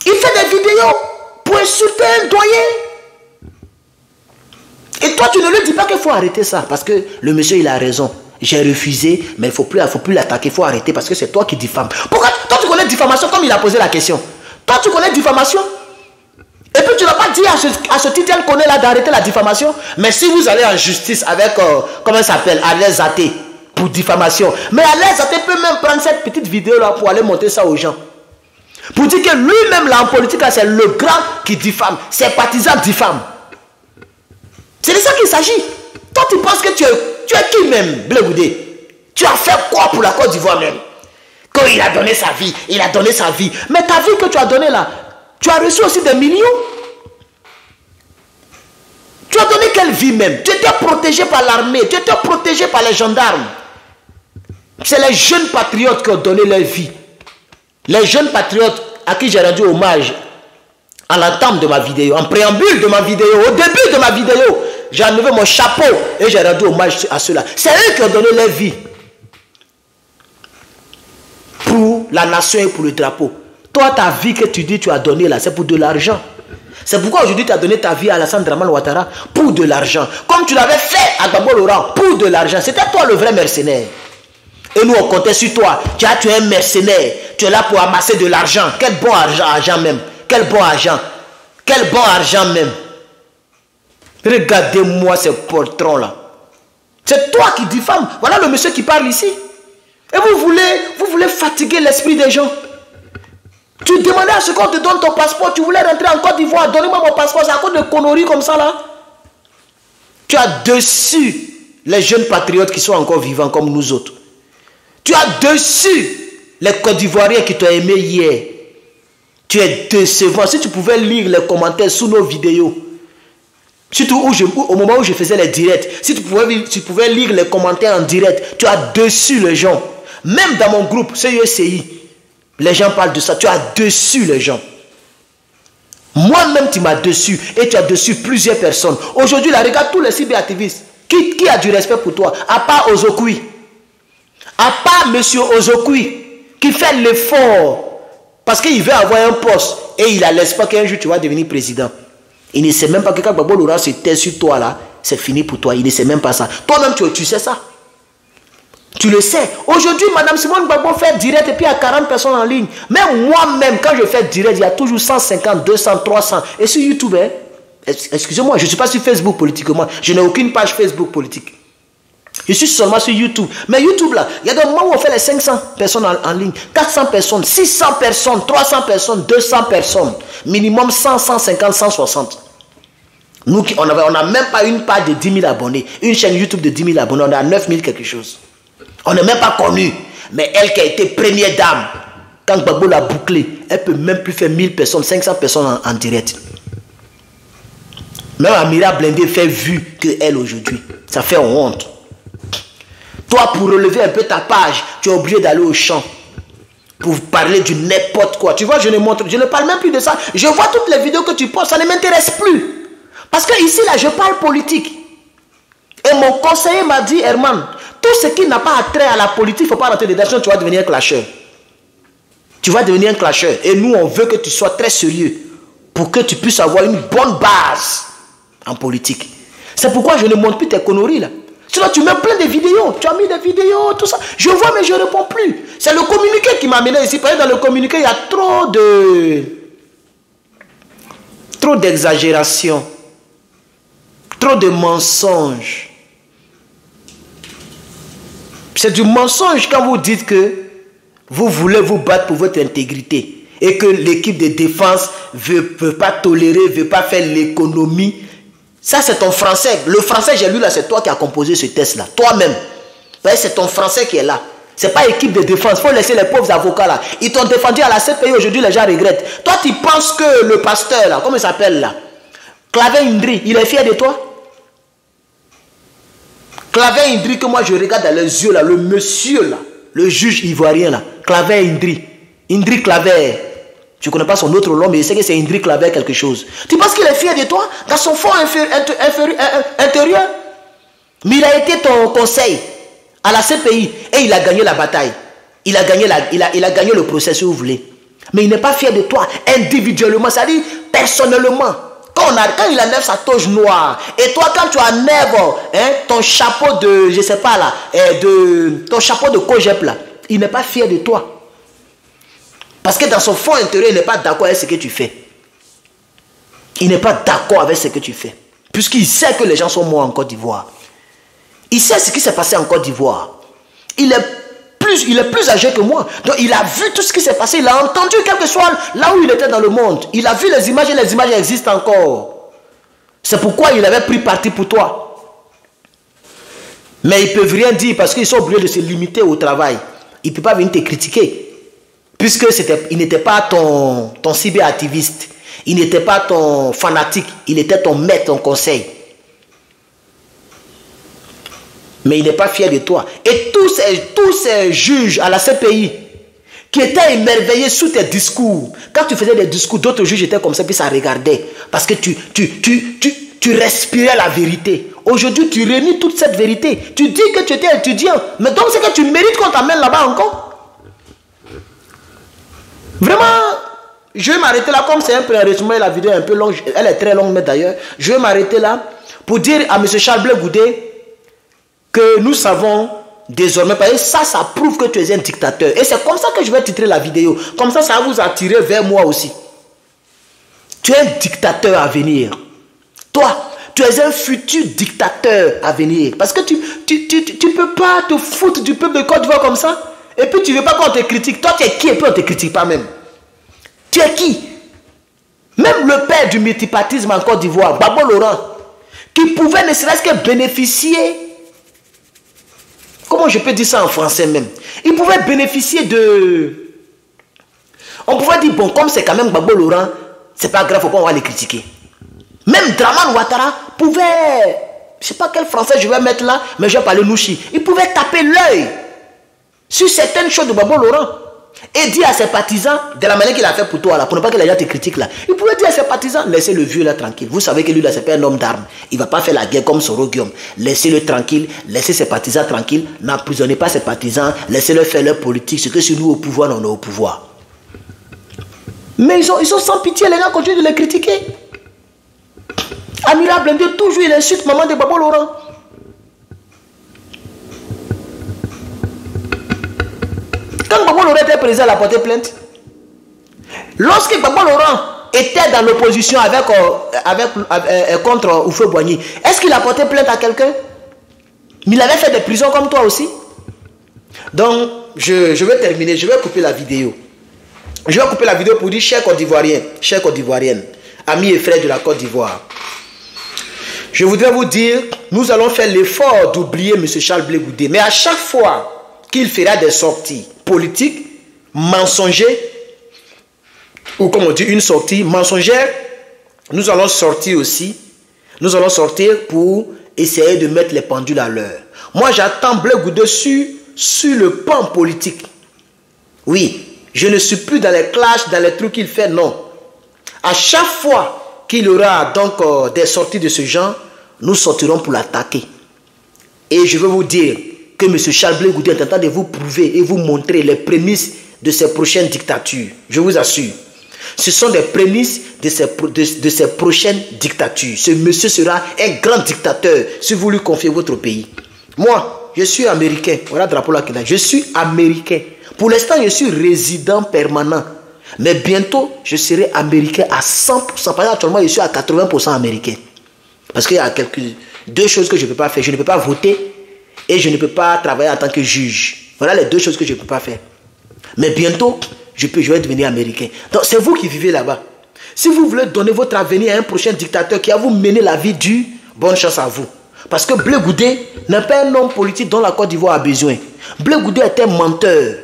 Il fait des vidéos pour insulter un doyen. Et toi, tu ne lui dis pas qu'il faut arrêter ça. Parce que le monsieur, il a raison. J'ai refusé, mais il ne faut plus l'attaquer. Il faut arrêter parce que c'est toi qui diffames. Pourquoi toi, tu connais diffamation comme il a posé la question? Toi, tu connais diffamation? Et puis, tu n'as pas dit à ce Tidiane qu'on est là d'arrêter la diffamation. Mais si vous allez en justice avec, comment ça s'appelle, Alain Zaté, pour diffamation. Mais Alain Zaté peut même prendre cette petite vidéo-là pour aller montrer ça aux gens. Pour dire que lui-même, là, en politique, c'est le grand qui diffame. Ses partisans diffament. C'est de ça qu'il s'agit. Toi, tu penses que tu es qui même, Blé Goudé? Tu as fait quoi pour la Côte d'Ivoire même? Quand il a donné sa vie, il a donné sa vie. Mais ta vie que tu as donnée là, tu as reçu aussi des millions. Tu as donné quelle vie même? Tu étais protégé par l'armée, tu étais protégé par les gendarmes. C'est les jeunes patriotes qui ont donné leur vie. Les jeunes patriotes à qui j'ai rendu hommage à l'entame de ma vidéo, en préambule de ma vidéo, au début de ma vidéo. J'ai enlevé mon chapeau et j'ai rendu hommage à ceux-là. C'est eux qui ont donné leur vie pour la nation et pour le drapeau. Toi, ta vie que tu dis tu as donnée là, c'est pour de l'argent. C'est pourquoi aujourd'hui tu as donné ta vie à Alassane Dramane Ouattara pour de l'argent. Comme tu l'avais fait à Gbagbo Lora pour de l'argent. C'était toi le vrai mercenaire. Et nous on comptait sur toi. Tu es un mercenaire. Tu es là pour amasser de l'argent. Quel bon argent même. Quel bon argent. Quel bon argent même. Regardez-moi ces poltrons là. C'est toi qui diffame. Voilà le monsieur qui parle ici. Et vous voulez fatiguer l'esprit des gens. Tu demandais à ce qu'on te donne ton passeport. Tu voulais rentrer en Côte d'Ivoire. Donnez-moi mon passeport. C'est à cause de conneries comme ça là. Tu as dessus les jeunes patriotes qui sont encore vivants comme nous autres. Tu as dessus les Côte d'Ivoiriens qui t'ont aimé hier. Tu es décevant. Si tu pouvais lire les commentaires sous nos vidéos. Surtout au moment où je faisais les directs. Si tu pouvais lire les commentaires en direct. Tu as dessus les gens. Même dans mon groupe, CECI. Les gens parlent de ça. Tu as dessus les gens. Moi-même, tu m'as dessus. Et tu as dessus plusieurs personnes. Aujourd'hui, là, regarde tous les cyberactivistes. Qui a du respect pour toi? À part Ozokui. À part monsieur Ozokui, qui fait l'effort parce qu'il veut avoir un poste et il a l'espoir qu'un jour tu vas devenir président. Il ne sait même pas que quand Gbagbo Laurent se tait sur toi là, c'est fini pour toi. Il ne sait même pas ça. Toi-même, tu sais ça. Tu le sais. Aujourd'hui, Madame Simone Gbagbo fait direct et puis il y a 40 personnes en ligne. Même moi-même, quand je fais direct, il y a toujours 150, 200, 300. Et sur YouTube, hein, excusez-moi, je ne suis pas sur Facebook politiquement. Je n'ai aucune page Facebook politique. Je suis seulement sur YouTube. Mais YouTube là, il y a des moments où on fait les 500 personnes en ligne, 400 personnes, 600 personnes, 300 personnes, 200 personnes. Minimum 100, 150, 160. Nous, on n'a même pas une page de 10 000 abonnés. Une chaîne YouTube de 10 000 abonnés, on a 9 000 quelque chose. On n'est même pas connu. Mais elle qui a été première dame, quand Gbagbo l'a bouclé, elle ne peut même plus faire 1000 personnes, 500 personnes en direct. Même Amira Blindé fait vue que elle aujourd'hui. Ça fait honte. Toi, pour relever un peu ta page, tu es obligé d'aller au champ pour parler du n'importe quoi. Tu vois, je ne parle même plus de ça. Je vois toutes les vidéos que tu postes, ça ne m'intéresse plus. Parce que ici, là, je parle politique. Et mon conseiller m'a dit, Herman, tout ce qui n'a pas attrait à la politique, il ne faut pas rentrer dedans, tu vas devenir un clasheur. Tu vas devenir un clasheur. Et nous, on veut que tu sois très sérieux pour que tu puisses avoir une bonne base en politique. C'est pourquoi je ne montre plus tes conneries, là. Sinon, tu mets plein de vidéos. Tu as mis des vidéos, tout ça. Je vois, mais je ne réponds plus. C'est le communiqué qui m'a amené ici. Parce que dans le communiqué, il y a trop d'exagération. Trop de mensonges. C'est du mensonge quand vous dites que vous voulez vous battre pour votre intégrité. Et que l'équipe de défense ne veut pas tolérer, ne veut pas faire l'économie. Ça, c'est ton français. Le français, j'ai lu là, c'est toi qui as composé ce test-là. Toi-même. C'est ton français qui est là. Ce n'est pas équipe de défense. Il faut laisser les pauvres avocats là. Ils t'ont défendu à la CPI. Aujourd'hui, les gens regrettent. Toi, tu penses que le pasteur là, comment il s'appelle là? Claver Indri, il est fier de toi? Claver Indri, que moi je regarde dans les yeux là, le monsieur là, le juge ivoirien là, Claver Indri. Indri Claver. Je ne connais pas son autre nom, mais je sais que c'est Indri Claver quelque chose. Tu penses qu'il est fier de toi dans son fond intérieur? Mais il a été ton conseil à la CPI et il a gagné la bataille. Il a gagné, il a gagné le procès si vous voulez. Mais il n'est pas fier de toi individuellement, c'est-à-dire personnellement. Quand il enlève sa toge noire, et toi quand tu enlèves ton chapeau de, je ne sais pas là, ton chapeau de Kojep là, il n'est pas fier de toi. Parce que dans son fond intérieur, il n'est pas d'accord avec ce que tu fais. Il n'est pas d'accord avec ce que tu fais. Puisqu'il sait que les gens sont morts en Côte d'Ivoire. Il sait ce qui s'est passé en Côte d'Ivoire. Il est plus âgé que moi. Donc il a vu tout ce qui s'est passé. Il a entendu quel que soit là où il était dans le monde. Il a vu les images et les images existent encore. C'est pourquoi il avait pris parti pour toi. Mais ils ne peuvent rien dire parce qu'ils sont obligés de se limiter au travail. Ils ne peuvent pas venir te critiquer. Puisque il n'était pas ton cyberactiviste. Il n'était pas ton fanatique. Il était ton maître, ton conseil. Mais il n'est pas fier de toi. Et tous ces juges à la CPI qui étaient émerveillés sous tes discours. Quand tu faisais des discours, d'autres juges étaient comme ça, puis ça regardait. Parce que tu respirais la vérité. Aujourd'hui, tu réunis toute cette vérité. Tu dis que tu étais étudiant. Mais donc, c'est que tu mérites qu'on t'amène là-bas encore. Vraiment, je vais m'arrêter là. Comme c'est un pré-enregistrement, la vidéo est un peu longue. Elle est très longue, mais d'ailleurs, je vais m'arrêter là pour dire à M. Charles Blé Goudé que nous savons désormais, parce que ça prouve que tu es un dictateur. Et c'est comme ça que je vais titrer la vidéo. Comme ça, ça va vous attirer vers moi aussi. Tu es un dictateur à venir. Toi, tu es un futur dictateur à venir. Parce que tu ne peux pas te foutre du peuple de Côte d'Ivoire comme ça. Et puis tu ne veux pas qu'on te critique. Toi, tu es qui? Et puis on ne te critique pas même. Tu es qui? Même le père du multipartisme en Côte d'Ivoire, Gbagbo Laurent, qui pouvait ne serait-ce que bénéficier. Comment je peux dire ça en français même? Il pouvait bénéficier de... On pouvait dire, bon, comme c'est quand même Gbagbo Laurent, c'est pas grave, faut pas on va les critiquer. Même Dramane Ouattara pouvait... Je ne sais pas quel français je vais mettre là, mais je vais parler Nouchi. Il pouvait taper l'œil sur certaines choses de Gbagbo Laurent. et dire à ses partisans, de la manière qu'il a fait pour toi, là, pour ne pas que les gens te critiquent là, il pouvait dire à ses partisans, laissez le vieux là tranquille. Vous savez que lui là, c'est pas un homme d'armes. Il ne va pas faire la guerre comme Soro Guillaume. Laissez-le tranquille, laissez ses partisans tranquilles, n'emprisonnez pas ses partisans, laissez-le faire leur politique. Ce que si nous au pouvoir, on est au pouvoir. Mais ils sont sans pitié, les gens continuent de les critiquer. Amira Blindé, toujours il insulte maman de Babo Laurent. Quand Babo Laurent était président, il a porté plainte. Lorsque Babo Laurent était dans l'opposition contre Oufé Boigny, est-ce qu'il a porté plainte à quelqu'un? Il avait fait des prisons comme toi aussi. Donc, je vais terminer, je vais couper la vidéo. Je vais couper la vidéo pour dire, chers Côte d'Ivoiriens, chers Côte d'Ivoiriennes, amis et frères de la Côte d'Ivoire, je voudrais vous dire, nous allons faire l'effort d'oublier M. Charles Blé Goudé. Mais à chaque fois qu'il fera des sorties politiques, mensongères, ou comme on dit, une sortie mensongère, nous allons sortir aussi. Nous allons sortir pour essayer de mettre les pendules à l'heure. Moi, j'attends Blé Goudé sur le pan politique. Oui, je ne suis plus dans les clashs, dans les trucs qu'il fait, non. À chaque fois qu'il y aura donc des sorties de ce genre, nous sortirons pour l'attaquer. Et je veux vous dire que M. Charles Blé Goudé est en train de vous prouver et vous montrer les prémices de ces prochaines dictatures. Je vous assure. Ce sont des prémices de ces prochaines dictatures. Ce monsieur sera un grand dictateur si vous lui confiez votre pays. Moi, je suis américain. Voilà le drapeau là qu'il a. Je suis américain. Pour l'instant, je suis résident permanent. Mais bientôt, je serai américain à 100%. Par exemple, actuellement, je suis à 80% américain. Parce qu'il y a deux choses que je ne peux pas faire. Je ne peux pas voter et je ne peux pas travailler en tant que juge. Voilà les deux choses que je ne peux pas faire. Mais bientôt, je vais devenir américain. Donc, c'est vous qui vivez là-bas. Si vous voulez donner votre avenir à un prochain dictateur qui va vous mener la vie dure, bonne chance à vous. Parce que Blé Goudé n'est pas un homme politique dont la Côte d'Ivoire a besoin. Blé Goudé est un menteur.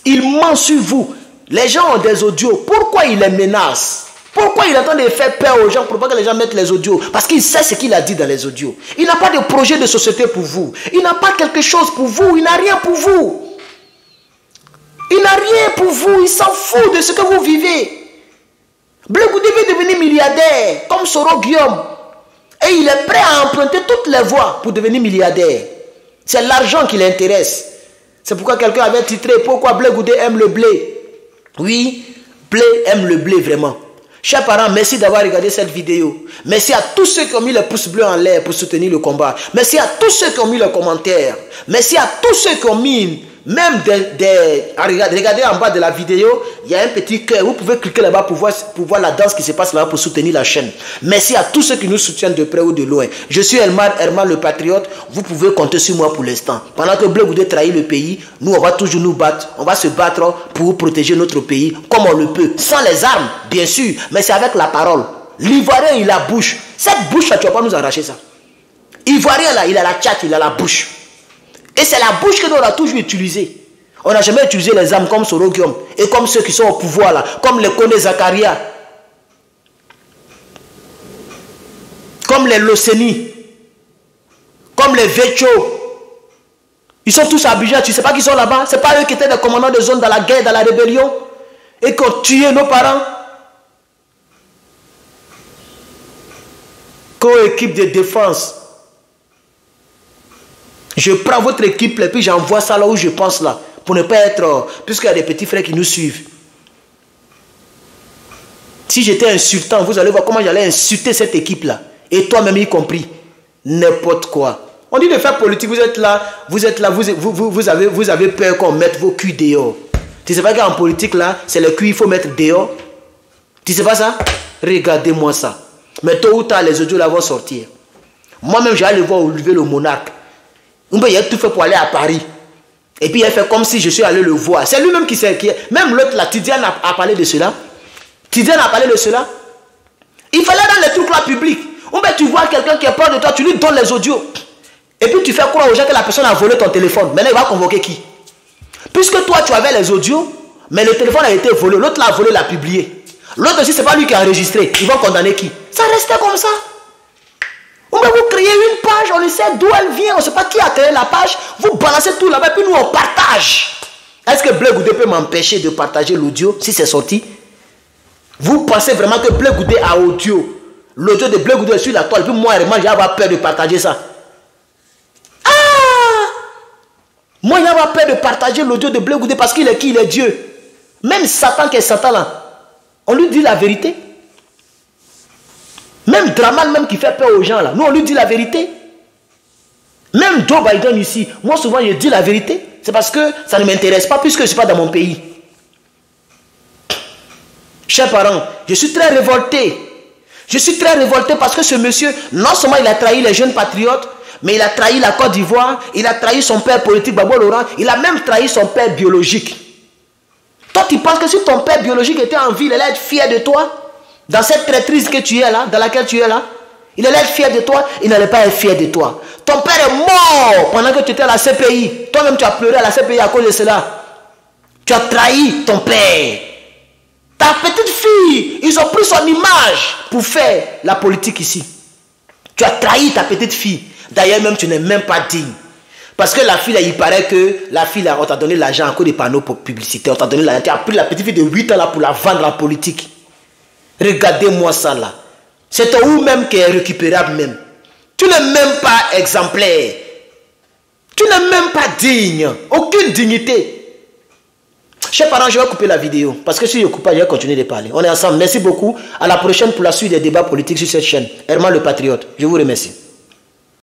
Il ment sur vous. Les gens ont des audios. Pourquoi il les menace? Pourquoi il est en train de faire peur aux gens pour pas que les gens mettent les audios? Parce qu'il sait ce qu'il a dit dans les audios. Il n'a pas de projet de société pour vous. Il n'a pas quelque chose pour vous. Il n'a rien pour vous. Il n'a rien pour vous. Il s'en fout de ce que vous vivez. Blé Goudé veut devenir milliardaire comme Soro Guillaume. Et il est prêt à emprunter toutes les voies pour devenir milliardaire. C'est l'argent qui l'intéresse. C'est pourquoi quelqu'un avait titré « Pourquoi Blé Goudé aime le blé ?» Oui, Blé aime le blé vraiment. Chers parents, merci d'avoir regardé cette vidéo. Merci à tous ceux qui ont mis les pouces bleus en l'air pour soutenir le combat. Merci à tous ceux qui ont mis les commentaires. Merci à tous ceux qui ont mis même regardez en bas de la vidéo, il y a un petit cœur. Vous pouvez cliquer là-bas pour voir la danse qui se passe là-bas pour soutenir la chaîne. Merci à tous ceux qui nous soutiennent de près ou de loin. Je suis Herman le patriote. Vous pouvez compter sur moi pour l'instant. Pendant que Blé Goudé trahit le pays, nous on va toujours nous battre. On va se battre pour protéger notre pays comme on le peut. Sans les armes, bien sûr, mais c'est avec la parole. L'Ivoirien, il a la bouche. Cette bouche-là, tu ne vas pas nous arracher ça. Ivoirien, là, il a la tchat, il a la bouche. Et c'est la bouche que nous on a toujours utilisée. On n'a jamais utilisé les armes comme Soro Guillaume et comme ceux qui sont au pouvoir là, comme les Kone Zakaria, comme les Loseni, comme les Vecho. Ils sont tous à Abidjan, tu ne sais pas qu'ils sont là-bas. Ce n'est pas eux qui étaient des commandants de zone dans la guerre, dans la rébellion et qui ont tué nos parents. Co-équipe de défense. Je prends votre équipe et puis j'envoie ça là où je pense là. Pour ne pas être... Puisqu'il y a des petits frères qui nous suivent. Si j'étais insultant, vous allez voir comment j'allais insulter cette équipe là. Et toi-même y compris. N'importe quoi. On dit de faire politique, vous êtes là, vous avez peur qu'on mette vos culs dehors. Tu sais pas qu'en politique là, c'est le cul qu'il faut mettre dehors. Tu sais pas ça? Regardez-moi ça. Mais tôt ou tard, les audios là vont sortir. Moi-même, j'allais voir Olivier le monarque. Il a tout fait pour aller à Paris. Et puis il a fait comme si je suis allé le voir. C'est lui-même qui sait. Même l'autre là, Tidiane a parlé de cela. Tidiane a parlé de cela. Il fallait dans les trucs là publics. Tu vois quelqu'un qui est proche de toi, tu lui donnes les audios. Et puis tu fais croire aux gens que la personne a volé ton téléphone. Maintenant il va convoquer qui? Puisque toi tu avais les audios, mais le téléphone a été volé. L'autre l'a volé, l'a publié. L'autre aussi, c'est pas lui qui a enregistré. Ils vont condamner qui? Ça restait comme ça. Vous créez une page, on ne sait d'où elle vient, on ne sait pas qui a créé la page, vous balancez tout là-bas, puis nous on partage. Est-ce que Blé Goudé peut m'empêcher de partager l'audio si c'est sorti? Vous pensez vraiment que Blé Goudé a audio? L'audio de Blé Goudé est sur la toile. Puis moi, j'ai avoir peur de partager ça. Ah! Moi, j'ai avoir peur de partager l'audio de Blé Goudé parce qu'il est qui? Il est Dieu. Même Satan qui est Satan là, on lui dit la vérité. Même Draman même qui fait peur aux gens là, nous on lui dit la vérité. Même Joe Biden ici, moi souvent je dis la vérité. C'est parce que ça ne m'intéresse pas puisque je ne suis pas dans mon pays. Chers parents, je suis très révolté. Je suis très révolté parce que ce monsieur, non seulement il a trahi les jeunes patriotes, mais il a trahi la Côte d'Ivoire, il a trahi son père politique, Babo Laurent, il a même trahi son père biologique. Toi, tu penses que si ton père biologique était en vie, il allait être fier de toi? Dans cette traîtrise que tu es là, dans laquelle tu es là, il allait être fier de toi, il n'allait pas être fier de toi. Ton père est mort pendant que tu étais à la CPI. Toi-même, tu as pleuré à la CPI à cause de cela. Tu as trahi ton père. Ta petite fille, ils ont pris son image pour faire la politique ici. Tu as trahi ta petite fille. D'ailleurs, même tu n'es même pas digne. Parce que la fille, là, il paraît que la fille, là, on t'a donné l'argent à cause des panneaux publicitaires. On t'a donné l'argent. Tu as pris la petite fille de 8 ans là, pour la vendre en politique. Regardez-moi ça là. C'est ton ou même qui est récupérable même. Tu n'es même pas exemplaire. Tu n'es même pas digne. Aucune dignité. Chers parents, je vais couper la vidéo. Parce que si je ne coupe pas, je vais continuer de parler. On est ensemble. Merci beaucoup. À la prochaine pour la suite des débats politiques sur cette chaîne. Herman le Patriote. Je vous remercie.